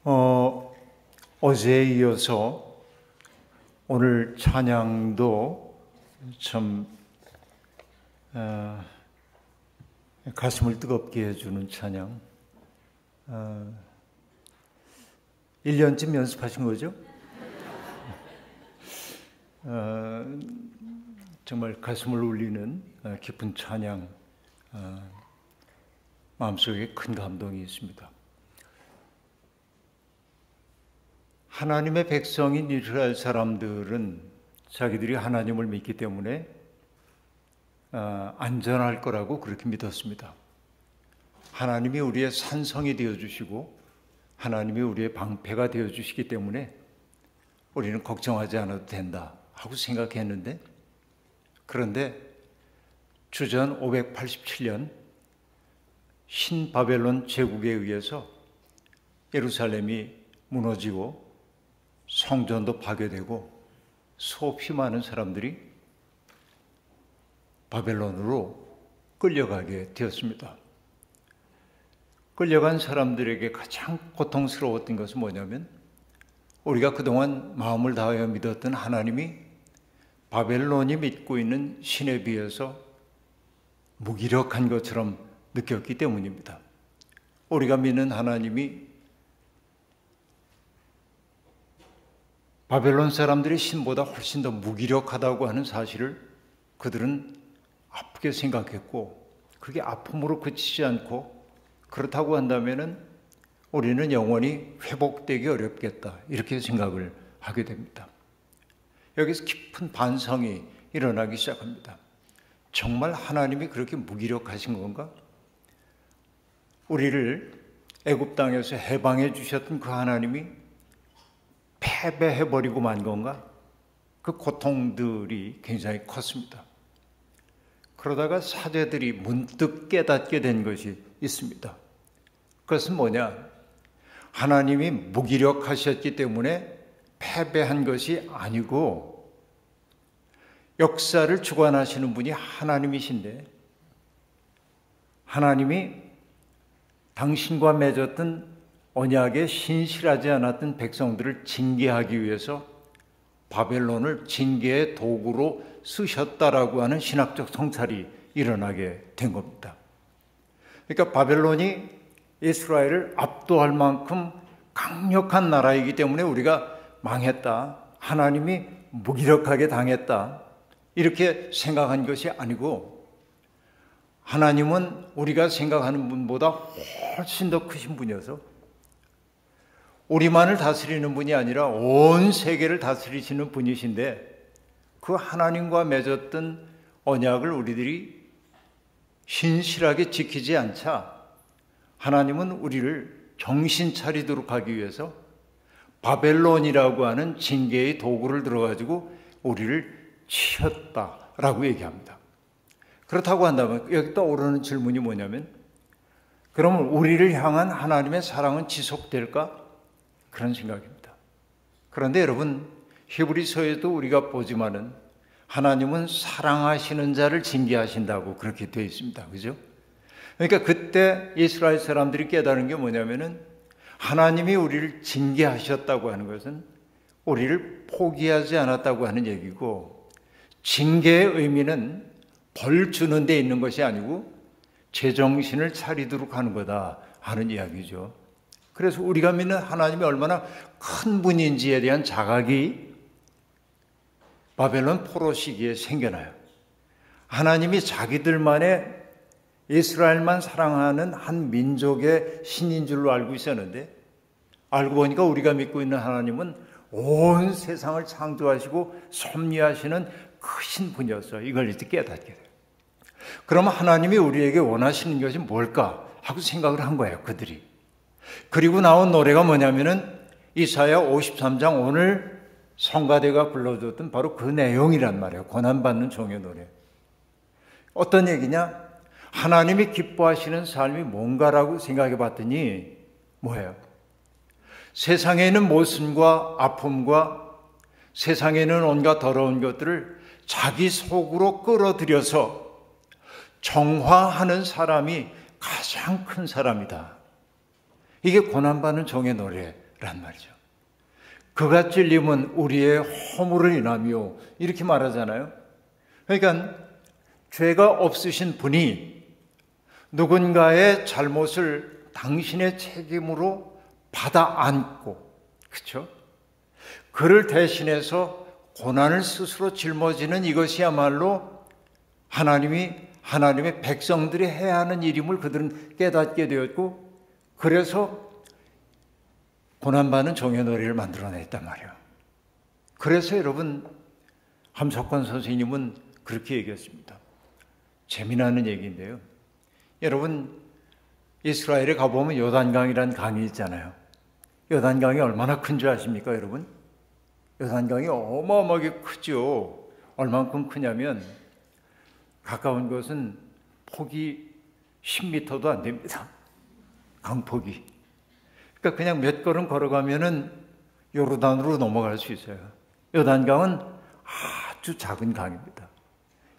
어제에 이어서 오늘 찬양도 참 가슴을 뜨겁게 해주는 찬양. 1년쯤 연습하신 거죠? 정말 가슴을 울리는 깊은 찬양, 마음속에 큰 감동이 있습니다. 하나님의 백성인 이스라엘 사람들은 자기들이 하나님을 믿기 때문에 안전할 거라고 그렇게 믿었습니다. 하나님이 우리의 산성이 되어주시고 하나님이 우리의 방패가 되어주시기 때문에 우리는 걱정하지 않아도 된다 하고 생각했는데, 그런데 주전 587년 신바벨론 제국에 의해서 예루살렘이 무너지고 성전도 파괴되고 수없이 많은 사람들이 바벨론으로 끌려가게 되었습니다. 끌려간 사람들에게 가장 고통스러웠던 것은 뭐냐면, 우리가 그동안 마음을 다하여 믿었던 하나님이 바벨론이 믿고 있는 신에 비해서 무기력한 것처럼 느꼈기 때문입니다. 우리가 믿는 하나님이 바벨론 사람들의 신보다 훨씬 더 무기력하다고 하는 사실을 그들은 아프게 생각했고, 그게 아픔으로 그치지 않고, 그렇다고 한다면은 우리는 영원히 회복되기 어렵겠다, 이렇게 생각을 하게 됩니다. 여기서 깊은 반성이 일어나기 시작합니다. 정말 하나님이 그렇게 무기력하신 건가? 우리를 애굽 땅에서 해방해 주셨던 그 하나님이 패배해버리고 만 건가? 그 고통들이 굉장히 컸습니다. 그러다가 사제들이 문득 깨닫게 된 것이 있습니다. 그것은 뭐냐? 하나님이 무기력하셨기 때문에 패배한 것이 아니고, 역사를 주관하시는 분이 하나님이신데, 하나님이 당신과 맺었던 언약에 신실하지 않았던 백성들을 징계하기 위해서 바벨론을 징계의 도구로 쓰셨다라고 하는 신학적 성찰이 일어나게 된 겁니다. 그러니까 바벨론이 이스라엘을 압도할 만큼 강력한 나라이기 때문에 우리가 망했다, 하나님이 무기력하게 당했다, 이렇게 생각한 것이 아니고, 하나님은 우리가 생각하는 분보다 훨씬 더 크신 분이어서 우리만을 다스리는 분이 아니라 온 세계를 다스리시는 분이신데, 그 하나님과 맺었던 언약을 우리들이 신실하게 지키지 않자 하나님은 우리를 정신 차리도록 하기 위해서 바벨론이라고 하는 징계의 도구를 들어가지고 우리를 치었다라고 얘기합니다. 그렇다고 한다면 여기 떠오르는 질문이 뭐냐면, 그러면 우리를 향한 하나님의 사랑은 지속될까? 그런 생각입니다. 그런데 여러분, 히브리서에도 우리가 보지만은 하나님은 사랑하시는 자를 징계하신다고 그렇게 되어 있습니다. 그죠? 그러니까 그때 이스라엘 사람들이 깨달은 게 뭐냐면은, 하나님이 우리를 징계하셨다고 하는 것은 우리를 포기하지 않았다고 하는 얘기고, 징계의 의미는 벌 주는 데 있는 것이 아니고 제정신을 차리도록 하는 거다 하는 이야기죠. 그래서 우리가 믿는 하나님이 얼마나 큰 분인지에 대한 자각이 바벨론 포로 시기에 생겨나요. 하나님이 자기들만의 이스라엘만 사랑하는 한 민족의 신인 줄로 알고 있었는데, 알고 보니까 우리가 믿고 있는 하나님은 온 세상을 창조하시고 섭리하시는 크신 분이었어요. 이걸 이제 깨닫게 돼요. 그러면 하나님이 우리에게 원하시는 것이 뭘까 하고 생각을 한 거예요, 그들이. 그리고 나온 노래가 뭐냐면은 이사야 53장 오늘 성가대가 불러줬던 바로 그 내용이란 말이에요. 고난받는 종의 노래. 어떤 얘기냐? 하나님이 기뻐하시는 삶이 뭔가라고 생각해 봤더니 뭐예요? 세상에 있는 모순과 아픔과 세상에 있는 온갖 더러운 것들을 자기 속으로 끌어들여서 정화하는 사람이 가장 큰 사람이다. 이게 고난받는 종의 노래 란 말이죠. 그가 찔림은 우리의 허물을 인하며 이렇게 말하잖아요. 그러니까 죄가 없으신 분이 누군가의 잘못을 당신의 책임으로 받아 안고, 그렇죠? 그를 대신해서 고난을 스스로 짊어지는 이것이야말로 하나님의 백성들이 해야 하는 일임을 그들은 깨닫게 되었고, 그래서 고난받는 종의 노래를 만들어냈단 말이에요. 그래서 여러분, 함석권 선생님은 그렇게 얘기했습니다. 재미나는 얘기인데요. 여러분, 이스라엘에 가보면 요단강이라는 강이 있잖아요. 요단강이 얼마나 큰 줄 아십니까, 여러분? 요단강이 어마어마하게 크죠. 얼만큼 크냐면 가까운 곳은 폭이 10m도 안 됩니다. 강폭이. 그러니까 그냥 몇 걸음 걸어가면은 요르단으로 넘어갈 수 있어요. 요단강은 아주 작은 강입니다.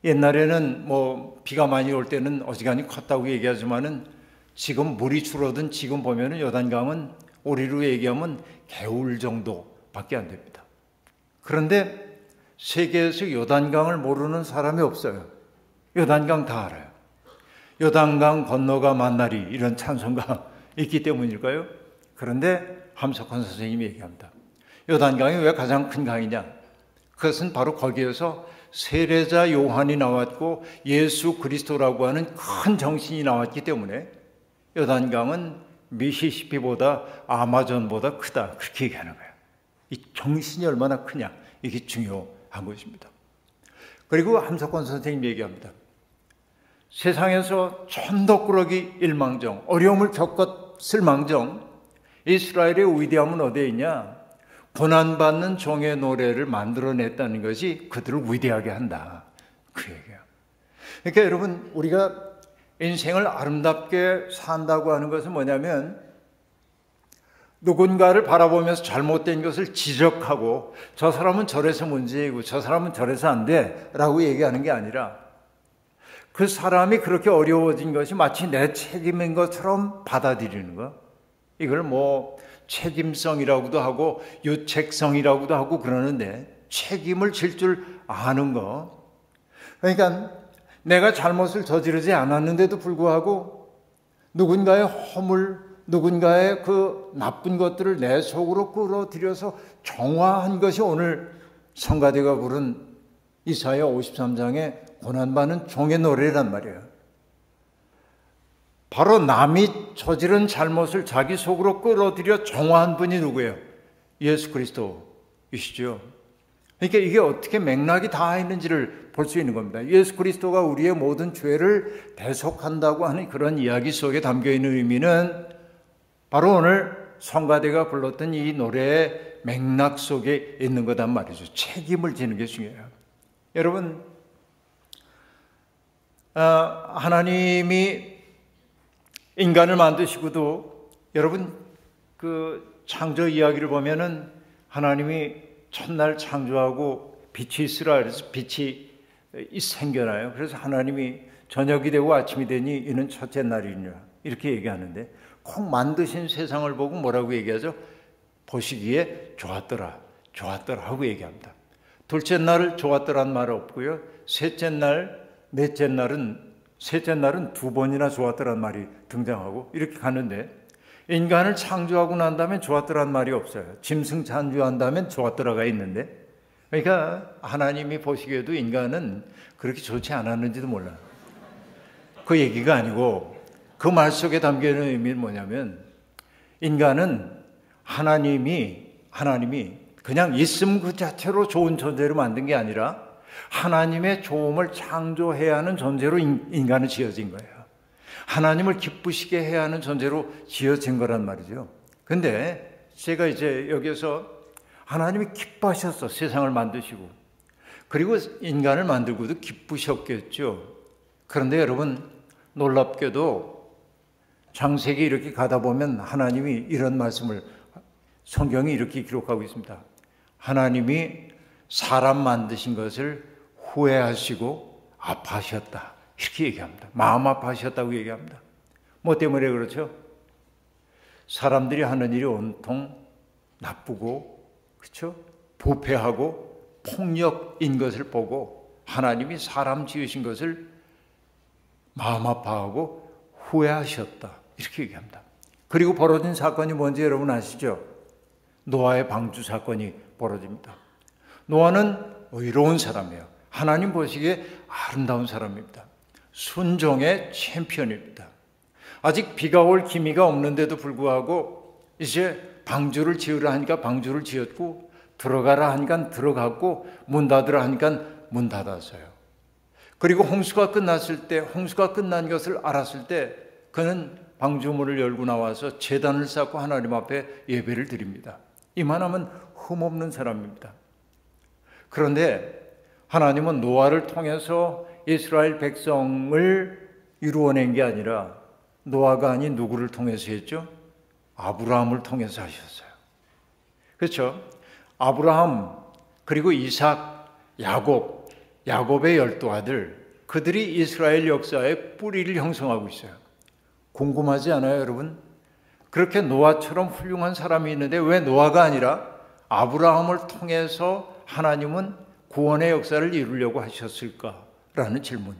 옛날에는 뭐 비가 많이 올 때는 어지간히 컸다고 얘기하지만은 지금 물이 줄어든 지금 보면은 요단강은 우리로 얘기하면 개울 정도밖에 안 됩니다. 그런데 세계에서 요단강을 모르는 사람이 없어요. 요단강 다 알아요. 요단강 건너가 만나리 이런 찬송가 있기 때문일까요? 그런데 함석헌 선생님이 얘기합니다. 요단강이 왜 가장 큰 강이냐? 그것은 바로 거기에서 세례자 요한이 나왔고 예수 그리스도라고 하는 큰 정신이 나왔기 때문에 요단강은 미시시피보다 아마존보다 크다, 그렇게 얘기하는 거예요. 이 정신이 얼마나 크냐, 이게 중요한 것입니다. 그리고 함석권 선생님이 얘기합니다. 세상에서 천덕꾸러기 일망정, 어려움을 겪었을 망정, 이스라엘의 위대함은 어디에 있냐? 고난받는 종의 노래를 만들어냈다는 것이 그들을 위대하게 한다, 그 얘기예요. 그러니까 여러분, 우리가 인생을 아름답게 산다고 하는 것은 뭐냐면 누군가를 바라보면서 잘못된 것을 지적하고 저 사람은 저래서 문제이고 저 사람은 저래서 안 돼 라고 얘기하는 게 아니라 그 사람이 그렇게 어려워진 것이 마치 내 책임인 것처럼 받아들이는 거. 이걸 뭐 책임성이라고도 하고 유책성이라고도 하고 그러는데 책임을 질 줄 아는 거. 그러니까 내가 잘못을 저지르지 않았는데도 불구하고 누군가의 허물, 누군가의 그 나쁜 것들을 내 속으로 끌어들여서 정화한 것이 오늘 성가대가 부른 이사야 53장의 고난받는 종의 노래란 말이에요. 바로 남이 저지른 잘못을 자기 속으로 끌어들여 정화한 분이 누구예요? 예수 그리스도이시죠. 그러니까 이게 어떻게 맥락이 다 있는지를 볼 수 있는 겁니다. 예수 그리스도가 우리의 모든 죄를 대속한다고 하는 그런 이야기 속에 담겨있는 의미는 바로 오늘 성가대가 불렀던 이 노래의 맥락 속에 있는 거단 말이죠. 책임을 지는 게 중요해요. 여러분, 하나님이 인간을 만드시고도 여러분 그 창조 이야기를 보면은 하나님이 첫날 창조하고 빛이 있으라 그래서 빛이 생겨나요. 그래서 하나님이 저녁이 되고 아침이 되니 이는 첫째 날이니라 이렇게 얘기하는데 꼭 만드신 세상을 보고 뭐라고 얘기하죠? 보시기에 좋았더라, 좋았더라 하고 얘기합니다. 둘째 날을 좋았더란 말 없고요. 셋째 날, 넷째 날은 두 번이나 좋았더란 말이 등장하고 이렇게 가는데 인간을 창조하고 난 다음에 좋았더란 말이 없어요. 짐승 창조한 다음에 좋았더라가 있는데 그러니까 하나님이 보시기에도 인간은 그렇게 좋지 않았는지도 몰라요. 그 얘기가 아니고 그 말 속에 담겨있는 의미는 뭐냐면 인간은 하나님이 그냥 있음 그 자체로 좋은 존재로 만든 게 아니라 하나님의 좋음을 창조해야 하는 존재로 인간은 지어진 거예요. 하나님을 기쁘시게 해야 하는 존재로 지어진 거란 말이죠. 근데 제가 이제 여기서 하나님이 기뻐하셨어. 세상을 만드시고. 그리고 인간을 만들고도 기쁘셨겠죠. 그런데 여러분, 놀랍게도 창세기 이렇게 가다 보면 하나님이 이런 말씀을 성경이 이렇게 기록하고 있습니다. 하나님이 사람 만드신 것을 후회하시고 아파하셨다. 이렇게 얘기합니다. 마음 아파하셨다고 얘기합니다. 뭐 때문에 그렇죠? 사람들이 하는 일이 온통 나쁘고, 그렇죠? 부패하고 폭력인 것을 보고 하나님이 사람 지으신 것을 마음 아파하고 후회하셨다, 이렇게 얘기합니다. 그리고 벌어진 사건이 뭔지 여러분 아시죠? 노아의 방주 사건이 벌어집니다. 노아는 의로운 사람이에요. 하나님 보시기에 아름다운 사람입니다. 순종의 챔피언입니다. 아직 비가 올 기미가 없는데도 불구하고 이제 방주를 지으라 하니까 방주를 지었고, 들어가라 하니까 들어갔고, 문 닫으라 하니까 문 닫았어요. 그리고 홍수가 끝났을 때, 홍수가 끝난 것을 알았을 때 그는 방주문을 열고 나와서 제단을 쌓고 하나님 앞에 예배를 드립니다. 이만하면 흠없는 사람입니다. 그런데 하나님은 노아를 통해서 이스라엘 백성을 이루어낸 게 아니라 노아가 아닌 누구를 통해서 했죠? 아브라함을 통해서 하셨어요. 그렇죠? 아브라함, 그리고 이삭, 야곱의 12아들, 그들이 이스라엘 역사의 뿌리를 형성하고 있어요. 궁금하지 않아요, 여러분? 그렇게 노아처럼 훌륭한 사람이 있는데 왜 노아가 아니라 아브라함을 통해서 하나님은 구원의 역사를 이루려고 하셨을까라는 질문.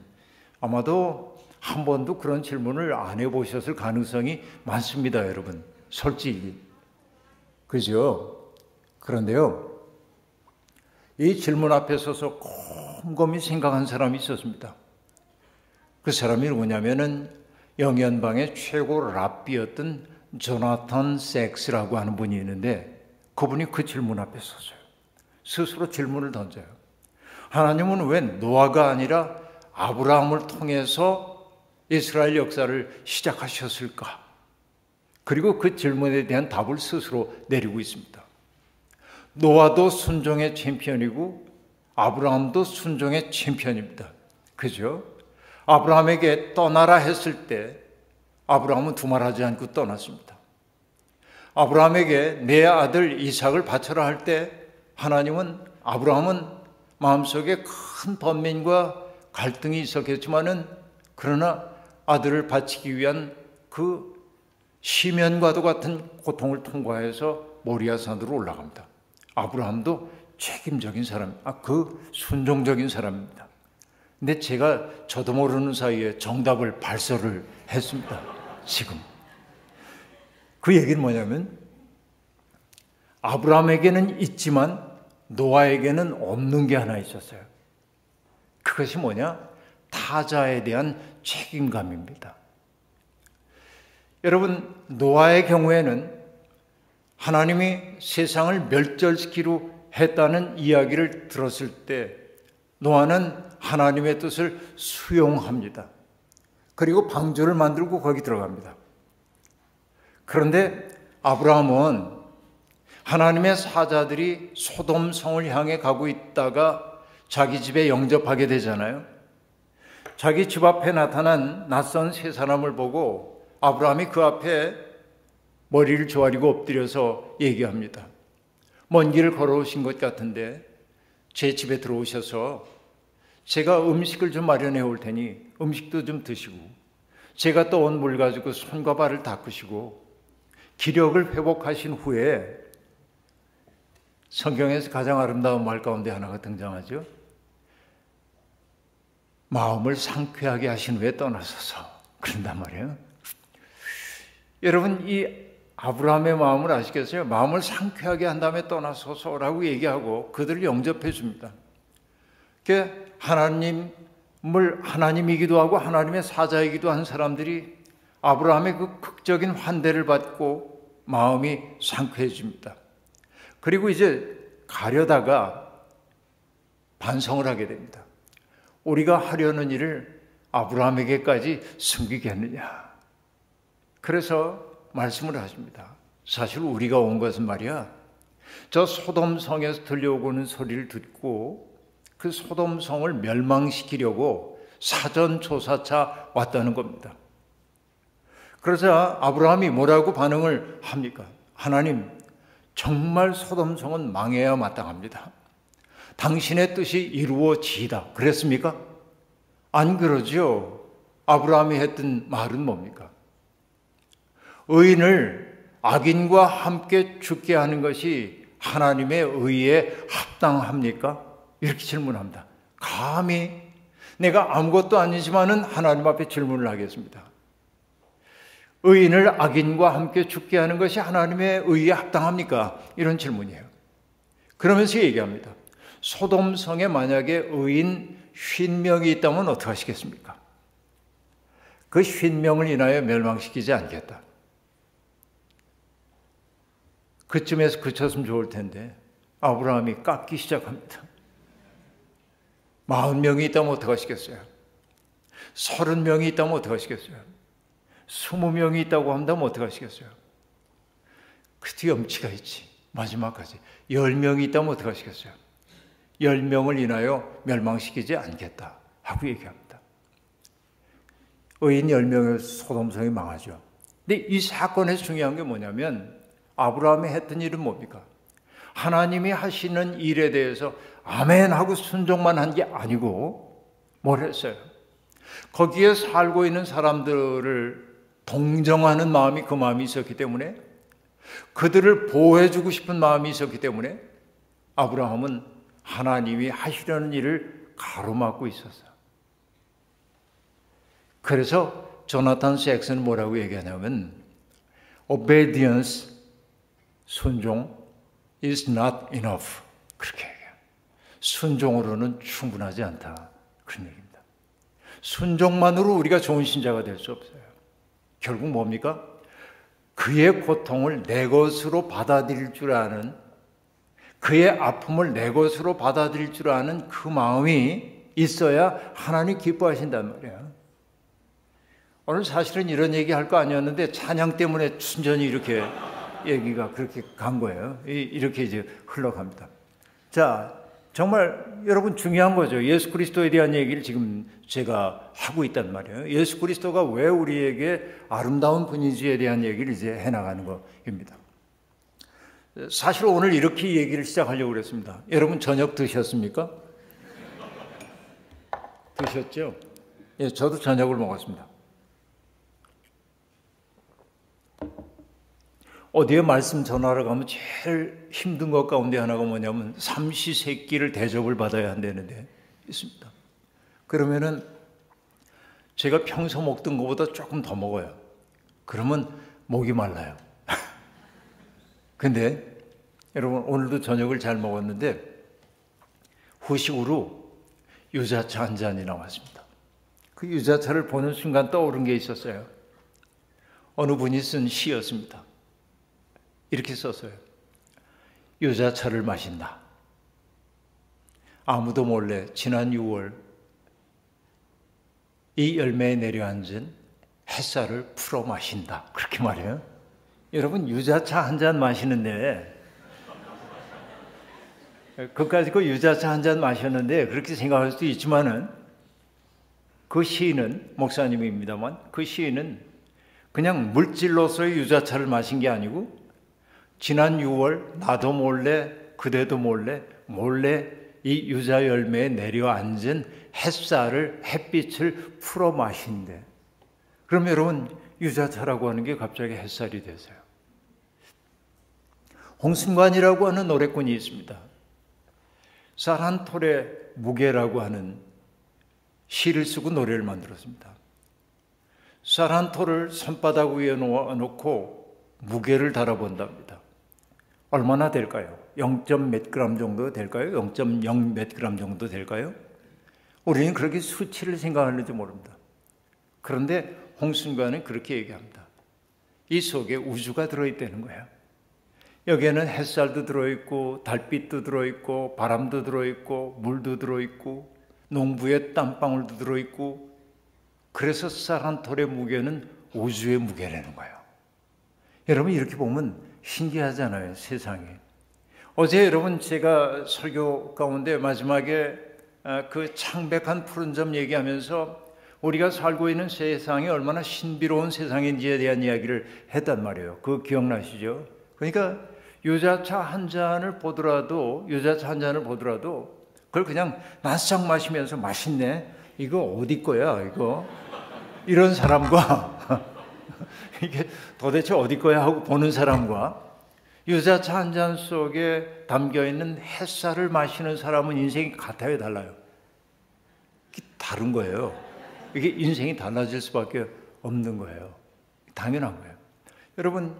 아마도 한 번도 그런 질문을 안 해보셨을 가능성이 많습니다, 여러분. 솔직히. 그죠? 그런데요, 이 질문 앞에 서서 곰곰이 생각한 사람이 있었습니다. 그 사람이 누구냐면은 영연방의 최고 랍비였던 조나탄 섹스라고 하는 분이 있는데, 그분이 그 질문 앞에 섰어요. 스스로 질문을 던져요. 하나님은 왜 노아가 아니라 아브라함을 통해서 이스라엘 역사를 시작하셨을까? 그리고 그 질문에 대한 답을 스스로 내리고 있습니다. 노아도 순종의 챔피언이고 아브라함도 순종의 챔피언입니다. 그죠? 아브라함에게 떠나라 했을 때 아브라함은 두말하지 않고 떠났습니다. 아브라함에게 내 아들 이삭을 바쳐라 할 때 아브라함은 마음속에 큰 번민과 갈등이 있었겠지만은, 그러나 아들을 바치기 위한 그 시면과도 같은 고통을 통과해서 모리아산으로 올라갑니다. 아브라함도 책임적인 사람, 순종적인 사람입니다. 근데 저도 모르는 사이에 정답을 발설을 했습니다. 지금. 그 얘기는 뭐냐면, 아브라함에게는 있지만 노아에게는 없는 게 하나 있었어요. 그것이 뭐냐? 타자에 대한 책임감입니다. 여러분, 노아의 경우에는 하나님이 세상을 멸절시키려 했다는 이야기를 들었을 때 노아는 하나님의 뜻을 수용합니다. 그리고 방주를 만들고 거기 들어갑니다. 그런데 아브라함은 하나님의 사자들이 소돔 성을 향해 가고 있다가 자기 집에 영접하게 되잖아요. 자기 집 앞에 나타난 낯선 세 사람을 보고 아브라함이 그 앞에 머리를 조아리고 엎드려서 얘기합니다. 먼 길을 걸어오신 것 같은데 제 집에 들어오셔서 제가 음식을 좀 마련해 올 테니 음식도 좀 드시고, 제가 떠온 물 가지고 손과 발을 닦으시고 기력을 회복하신 후에, 성경에서 가장 아름다운 말 가운데 하나가 등장하죠. 마음을 상쾌하게 하신 후에 떠나소서, 그런단 말이에요. 여러분, 이 아브라함의 마음을 아시겠어요? 마음을 상쾌하게 한 다음에 떠나소서라고 얘기하고 그들을 영접해 줍니다. 하나님이기도 하고 하나님의 사자이기도 한 사람들이 아브라함의 그 극적인 환대를 받고 마음이 상쾌해집니다. 그리고 이제 가려다가 반성을 하게 됩니다. 우리가 하려는 일을 아브라함에게까지 숨기겠느냐. 그래서 말씀을 하십니다. 사실 우리가 온 것은 말이야, 저 소돔 성에서 들려오고는 소리를 듣고 그 소돔 성을 멸망시키려고 사전조사차 왔다는 겁니다. 그래서 아브라함이 뭐라고 반응을 합니까? 하나님, 정말 소돔 성은 망해야 마땅합니다. 당신의 뜻이 이루어지이다. 그랬습니까? 안 그러죠. 아브라함이 했던 말은 뭡니까? 의인을 악인과 함께 죽게 하는 것이 하나님의 의에 합당합니까? 이렇게 질문합니다. 감히 내가 아무것도 아니지만은 하나님 앞에 질문을 하겠습니다. 의인을 악인과 함께 죽게 하는 것이 하나님의 의에 합당합니까? 이런 질문이에요. 그러면서 얘기합니다. 소돔성에 만약에 의인 50명이 있다면 어떻게 하시겠습니까? 그 50명을 인하여 멸망시키지 않겠다. 그쯤에서 그쳤으면 좋을 텐데 아브라함이 깎기 시작합니다. 40명이 있다면 어떻게 하시겠어요? 30명이 있다면 어떻게 하시겠어요? 20명이 있다고 한다면 어떻게 하시겠어요? 그때 염치가 있지. 마지막까지 10명이 있다면 어떻게 하시겠어요? 10명을 인하여 멸망시키지 않겠다 하고 얘기합니다. 의인 10명의 소돔성이 망하죠. 근데 이 사건에서 중요한 게 뭐냐면 아브라함이 했던 일은 뭡니까? 하나님이 하시는 일에 대해서 아멘 하고 순종만 한 게 아니고 뭘 했어요? 거기에 살고 있는 사람들을 동정하는 마음이 그 마음이 있었기 때문에, 그들을 보호해주고 싶은 마음이 있었기 때문에 아브라함은 하나님이 하시려는 일을 가로막고 있었어요. 그래서 조나탄 섹스는 뭐라고 얘기하냐면 obedience, 순종 is not enough. 그렇게 얘기해요. 순종으로는 충분하지 않다. 그런 얘기입니다. 순종만으로 우리가 좋은 신자가 될 수 없어요. 결국 뭡니까? 그의 고통을 내 것으로 받아들일 줄 아는, 그의 아픔을 내 것으로 받아들일 줄 아는 그 마음이 있어야 하나님 기뻐하신단 말이에요. 오늘 사실은 이런 얘기 할 거 아니었는데 찬양 때문에 순전히 이렇게 얘기가 그렇게 간 거예요. 이렇게 이제 흘러갑니다. 자, 정말 여러분 중요한 거죠. 예수 그리스도에 대한 얘기를 지금 제가 하고 있단 말이에요. 예수 그리스도가 왜 우리에게 아름다운 분인지에 대한 얘기를 이제 해나가는 겁니다. 사실 오늘 이렇게 얘기를 시작하려고 그랬습니다. 여러분 저녁 드셨습니까? 드셨죠? 예, 저도 저녁을 먹었습니다. 어디에 말씀 전하러 가면 제일 힘든 것 가운데 하나가 뭐냐면 삼시세끼를 대접을 받아야 한다는데 있습니다. 그러면은 제가 평소 먹던 것보다 조금 더 먹어요. 그러면 목이 말라요. 근데 여러분 오늘도 저녁을 잘 먹었는데 후식으로 유자차 한 잔이 나왔습니다. 그 유자차를 보는 순간 떠오른 게 있었어요. 어느 분이 쓴 시였습니다. 이렇게 썼어요. 유자차를 마신다. 아무도 몰래 지난 6월 이 열매에 내려앉은 햇살을 풀어 마신다. 그렇게 말해요. 여러분 유자차 한 잔 마시는데 그까짓 거 유자차 한 잔 마셨는데 그렇게 생각할 수도 있지만은 그 시인은 목사님입니다만 그 시인은 그냥 물질로서의 유자차를 마신 게 아니고 지난 6월 나도 몰래 그대도 몰래 이 유자 열매에 내려앉은 햇살을 햇빛을 풀어 마신대. 그럼 여러분 유자차라고 하는 게 갑자기 햇살이 되세요. 홍순관이라고 하는 노래꾼이 있습니다. 사란톨의 무게라고 하는 시를 쓰고 노래를 만들었습니다. 사란톨을 손바닥 위에 놓고 무게를 달아본답니다. 얼마나 될까요? 0. 몇 그램 정도 될까요? 0.0 몇 그램 정도 될까요? 우리는 그렇게 수치를 생각하는지 모릅니다. 그런데 홍순관은 그렇게 얘기합니다. 이 속에 우주가 들어있다는 거예요. 여기에는 햇살도 들어있고 달빛도 들어있고 바람도 들어있고 물도 들어있고 농부의 땀방울도 들어있고, 그래서 사란톨의 무게는 우주의 무게라는 거예요. 여러분 이렇게 보면 신기하잖아요, 세상에. 어제 여러분 제가 설교 가운데 마지막에 그 창백한 푸른 점 얘기하면서 우리가 살고 있는 세상이 얼마나 신비로운 세상인지에 대한 이야기를 했단 말이에요. 그거 기억나시죠? 그러니까 유자차 한 잔을 보더라도 그걸 그냥 낯싹 마시면서 맛있네, 이거 어디 거야 이거, 이런 사람과 이게 도대체 어디 거야 하고 보는 사람과 유자차 한 잔 속에 담겨있는 햇살을 마시는 사람은 인생이 같아요, 달라요? 이게 다른 거예요. 이게 인생이 달라질 수밖에 없는 거예요. 당연한 거예요. 여러분,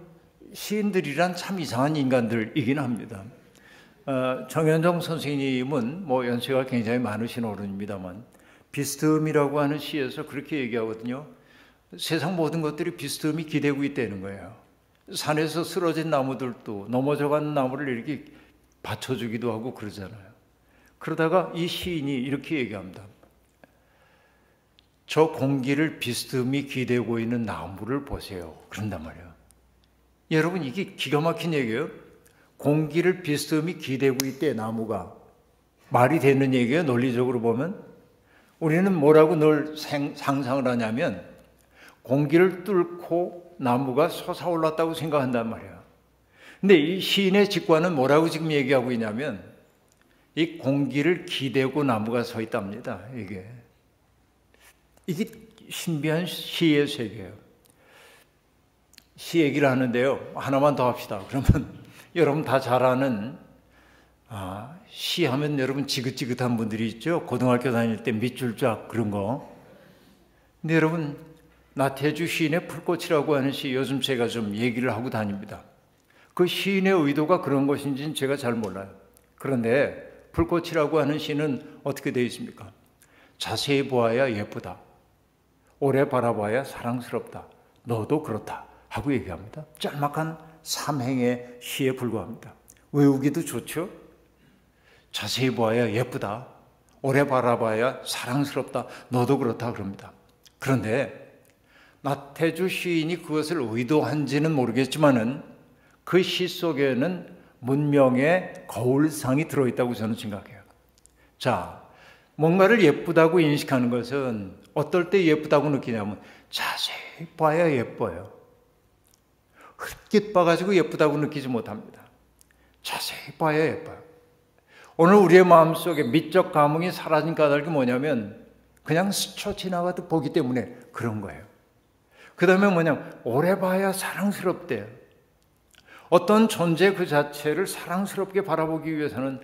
시인들이란 참 이상한 인간들이긴 합니다. 정현정 선생님은 연세가 굉장히 많으신 어른입니다만 비스듬이라고 하는 시에서 그렇게 얘기하거든요. 세상 모든 것들이 비스듬히 기대고 있다는 거예요. 산에서 쓰러진 나무들도 넘어져간 나무를 이렇게 받쳐주기도 하고 그러잖아요. 그러다가 이 시인이 이렇게 얘기합니다. 저 공기를 비스듬히 기대고 있는 나무를 보세요. 그런단 말이에요. 여러분, 이게 기가 막힌 얘기예요. 공기를 비스듬히 기대고 있대, 나무가. 말이 되는 얘기예요, 논리적으로 보면. 우리는 뭐라고 늘 상상을 하냐면 공기를 뚫고 나무가 솟아올랐다고 생각한단 말이에요. 근데 이 시인의 직관은 뭐라고 지금 얘기하고 있냐면 이 공기를 기대고 나무가 서 있답니다. 이게 신비한 시의 세계예요. 시 얘기를 하는데요. 하나만 더 합시다. 그러면 여러분 다 잘 아는 시 하면 여러분 지긋지긋한 분들이 있죠. 고등학교 다닐 때 밑줄쫙 그런 거. 근데 여러분 나태주 시인의 풀꽃이라고 하는 시 요즘 제가 좀 얘기를 하고 다닙니다. 그 시인의 의도가 그런 것인지는 제가 잘 몰라요. 그런데 풀꽃이라고 하는 시는 어떻게 되어 있습니까? 자세히 보아야 예쁘다. 오래 바라봐야 사랑스럽다. 너도 그렇다. 하고 얘기합니다. 짤막한 삼행의 시에 불과합니다. 외우기도 좋죠? 자세히 보아야 예쁘다. 오래 바라봐야 사랑스럽다. 너도 그렇다 그럽니다. 그런데 나태주 시인이 그것을 의도한지는 모르겠지만은 그 시 속에는 문명의 거울상이 들어있다고 저는 생각해요. 자, 뭔가를 예쁘다고 인식하는 것은 어떨 때 예쁘다고 느끼냐면 자세히 봐야 예뻐요. 흙깃 봐가지고 예쁘다고 느끼지 못합니다. 자세히 봐야 예뻐요. 오늘 우리의 마음속에 미적 감흥이 사라진 까닭이 뭐냐면 그냥 스쳐 지나가듯 보기 때문에 그런 거예요. 그 다음에 오래 봐야 사랑스럽대요. 어떤 존재 그 자체를 사랑스럽게 바라보기 위해서는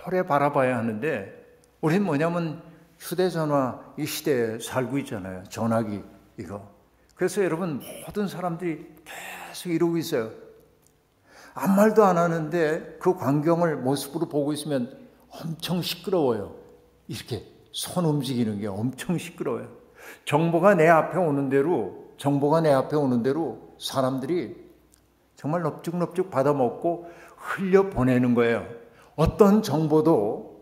오래 바라봐야 하는데 우리는 휴대전화 이 시대에 살고 있잖아요. 전화기 이거. 그래서 여러분 모든 사람들이 계속 이러고 있어요. 아무 말도 안 하는데 그 광경을 모습으로 보고 있으면 엄청 시끄러워요. 이렇게 손 움직이는 게 엄청 시끄러워요. 정보가 내 앞에 오는 대로 사람들이 정말 넙죽넙죽 받아먹고 흘려보내는 거예요. 어떤 정보도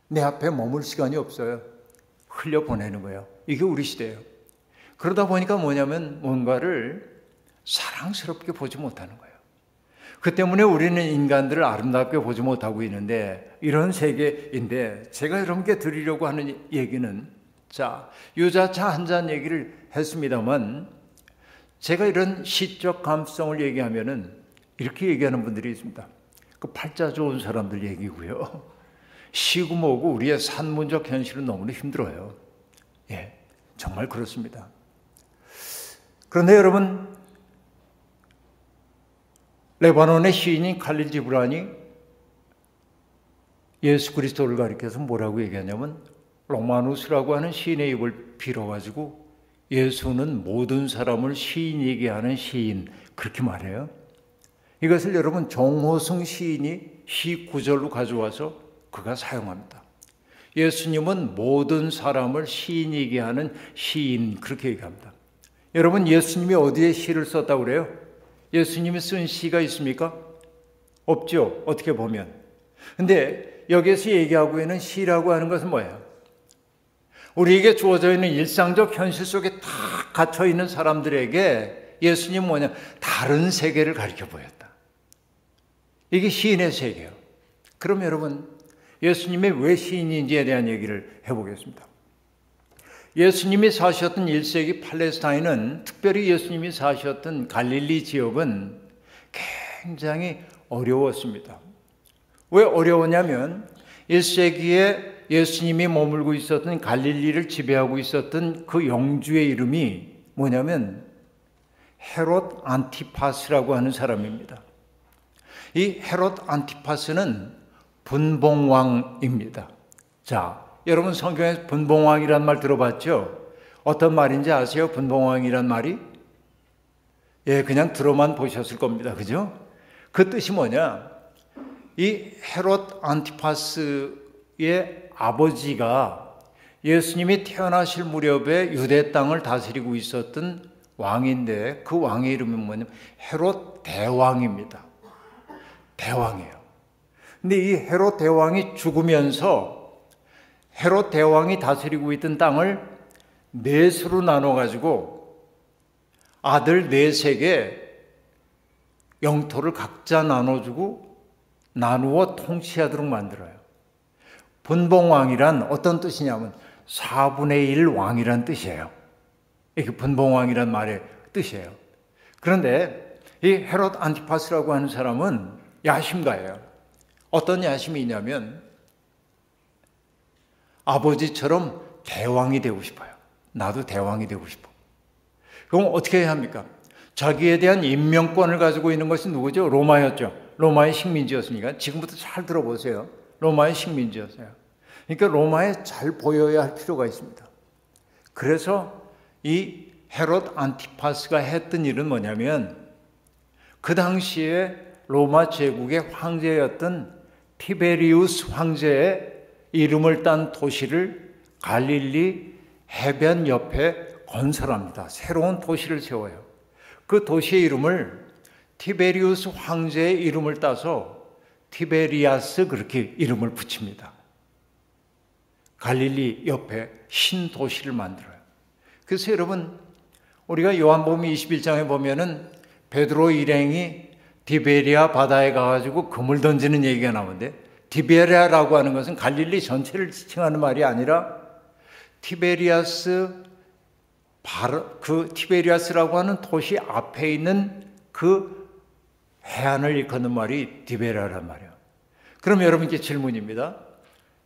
내 앞에 머물 시간이 없어요. 흘려보내는 거예요. 이게 우리 시대예요. 그러다 보니까 뭔가를 사랑스럽게 보지 못하는 거예요. 그 때문에 우리는 인간들을 아름답게 보지 못하고 있는데 이런 세계인데 제가 여러분께 드리려고 하는 얘기는 유자차 한 잔 얘기를 했습니다만 제가 이런 시적 감성을 얘기하면은 이렇게 얘기하는 분들이 있습니다. 그 팔자 좋은 사람들 얘기고요. 시고 뭐고 우리의 산문적 현실은 너무나 힘들어요. 정말 그렇습니다. 그런데 여러분 레바논의 시인인 칼릴 지브란이 예수 그리스도를 가리켜서 뭐라고 얘기하냐면 로마누스라고 하는 시인의 입을 빌어가지고 예수는 모든 사람을 시인이게 하는 시인 그렇게 말해요. 이것을 여러분 정호승 시인이 시 구절로 가져와서 그가 사용합니다. 예수님은 모든 사람을 시인이게 하는 시인 그렇게 얘기합니다. 여러분 예수님이 어디에 시를 썼다고 그래요? 예수님이 쓴 시가 있습니까? 없죠. 어떻게 보면. 근데 여기에서 얘기하고 있는 시라고 하는 것은 뭐예요? 우리에게 주어져 있는 일상적 현실 속에 다 갇혀 있는 사람들에게 예수님은 다른 세계를 가르쳐 보였다. 이게 시인의 세계예요. 그럼 여러분 예수님이 왜 시인인지에 대한 얘기를 해보겠습니다. 예수님이 사셨던 1세기 팔레스타인은 특별히 예수님이 사셨던 갈릴리 지역은 굉장히 어려웠습니다. 왜 어려웠냐면 1세기에 예수님이 머물고 있었던 갈릴리를 지배하고 있었던 그 영주의 이름이 뭐냐면 헤롯 안티파스라고 하는 사람입니다. 이 헤롯 안티파스는 분봉왕입니다. 자, 여러분 성경에 분봉왕이란 말 들어봤죠? 어떤 말인지 아세요? 분봉왕이란 말이? 예, 그냥 들어만 보셨을 겁니다. 그죠? 그 뜻이 뭐냐? 이 헤롯 안티파스의 아버지가 예수님이 태어나실 무렵에 유대 땅을 다스리고 있었던 왕인데 그 왕의 이름이 뭐냐면 헤롯 대왕입니다. 대왕이에요. 근데 이 헤롯 대왕이 죽으면서 헤롯 대왕이 다스리고 있던 땅을 넷으로 나눠가지고 아들 넷에게 영토를 각자 나눠주고 나누어 통치하도록 만들어요. 분봉왕이란 어떤 뜻이냐면 4분의 1 왕이란 뜻이에요. 이게 분봉왕이란 말의 뜻이에요. 그런데 이 헤롯 안티파스라고 하는 사람은 야심가예요. 어떤 야심이 있냐면 아버지처럼 대왕이 되고 싶어요. 나도 대왕이 되고 싶어. 그럼 어떻게 해야 합니까? 자기에 대한 임명권을 가지고 있는 것이 누구죠? 로마였죠. 로마의 식민지였으니까. 지금부터 잘 들어보세요. 로마의 식민지였어요. 그러니까 로마에 잘 보여야 할 필요가 있습니다. 그래서 이 헤롯 안티파스가 했던 일은 뭐냐면 그 당시에 로마 제국의 황제였던 티베리우스 황제의 이름을 딴 도시를 갈릴리 해변 옆에 건설합니다. 새로운 도시를 세워요. 그 도시의 이름을 티베리우스 황제의 이름을 따서 티베리아스 그렇게 이름을 붙입니다. 갈릴리 옆에 신도시를 만들어요. 그래서 여러분 우리가 요한복음 21장에 보면은 베드로 일행이 디베리아 바다에 가가지고 금을 던지는 얘기가 나오는데 디베리아라고 하는 것은 갈릴리 전체를 지칭하는 말이 아니라 티베리아스 그 티베리아스라고 하는 도시 앞에 있는 그 해안을 일컫는 말이 디베리아란 말이에요. 그럼 여러분께 질문입니다.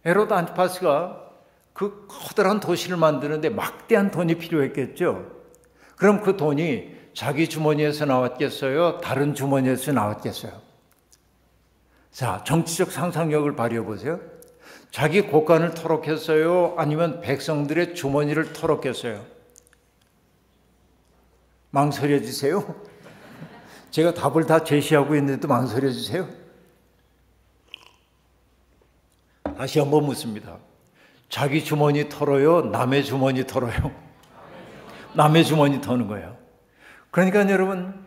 헤롯 안티파스가 그 커다란 도시를 만드는데 막대한 돈이 필요했겠죠. 그럼 그 돈이 자기 주머니에서 나왔겠어요? 다른 주머니에서 나왔겠어요? 자, 정치적 상상력을 발휘해 보세요. 자기 곳간을 털었겠어요? 아니면 백성들의 주머니를 털었겠어요? 망설여지세요? 제가 답을 다 제시하고 있는데도 망설여지세요? 다시 한번 묻습니다. 자기 주머니 털어요? 남의 주머니 털어요? 남의 주머니 터는 거예요. 그러니까 여러분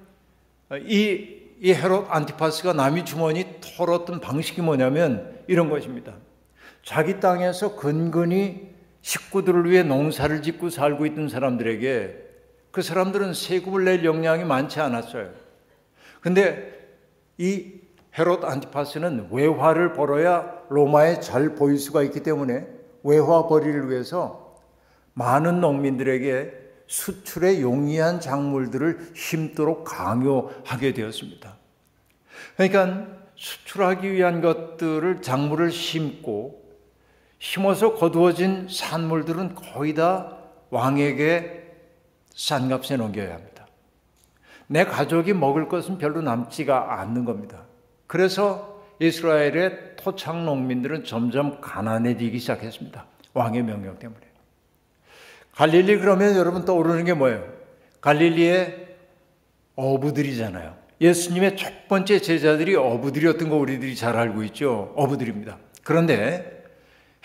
이 헤롯 안티파스가 남의 주머니 털었던 방식이 뭐냐면 이런 것입니다. 자기 땅에서 근근히 식구들을 위해 농사를 짓고 살고 있던 사람들에게 그 사람들은 세금을 낼 역량이 많지 않았어요. 근데 이 헤롯 안티파스는 외화를 벌어야 로마에 잘 보일 수가 있기 때문에 외화 벌이를 위해서 많은 농민들에게 수출에 용이한 작물들을 심도록 강요하게 되었습니다. 그러니까 수출하기 위한 것들을 작물을 심어서 거두어진 산물들은 거의 다 왕에게 싼 값에 넘겨야 합니다. 내 가족이 먹을 것은 별로 남지가 않는 겁니다. 그래서 이스라엘의 토착 농민들은 점점 가난해지기 시작했습니다. 왕의 명령 때문에. 갈릴리 그러면 여러분 떠오르는 게 뭐예요? 갈릴리의 어부들이잖아요. 예수님의 첫 번째 제자들이 어부들이었던 거 우리들이 잘 알고 있죠. 어부들입니다. 그런데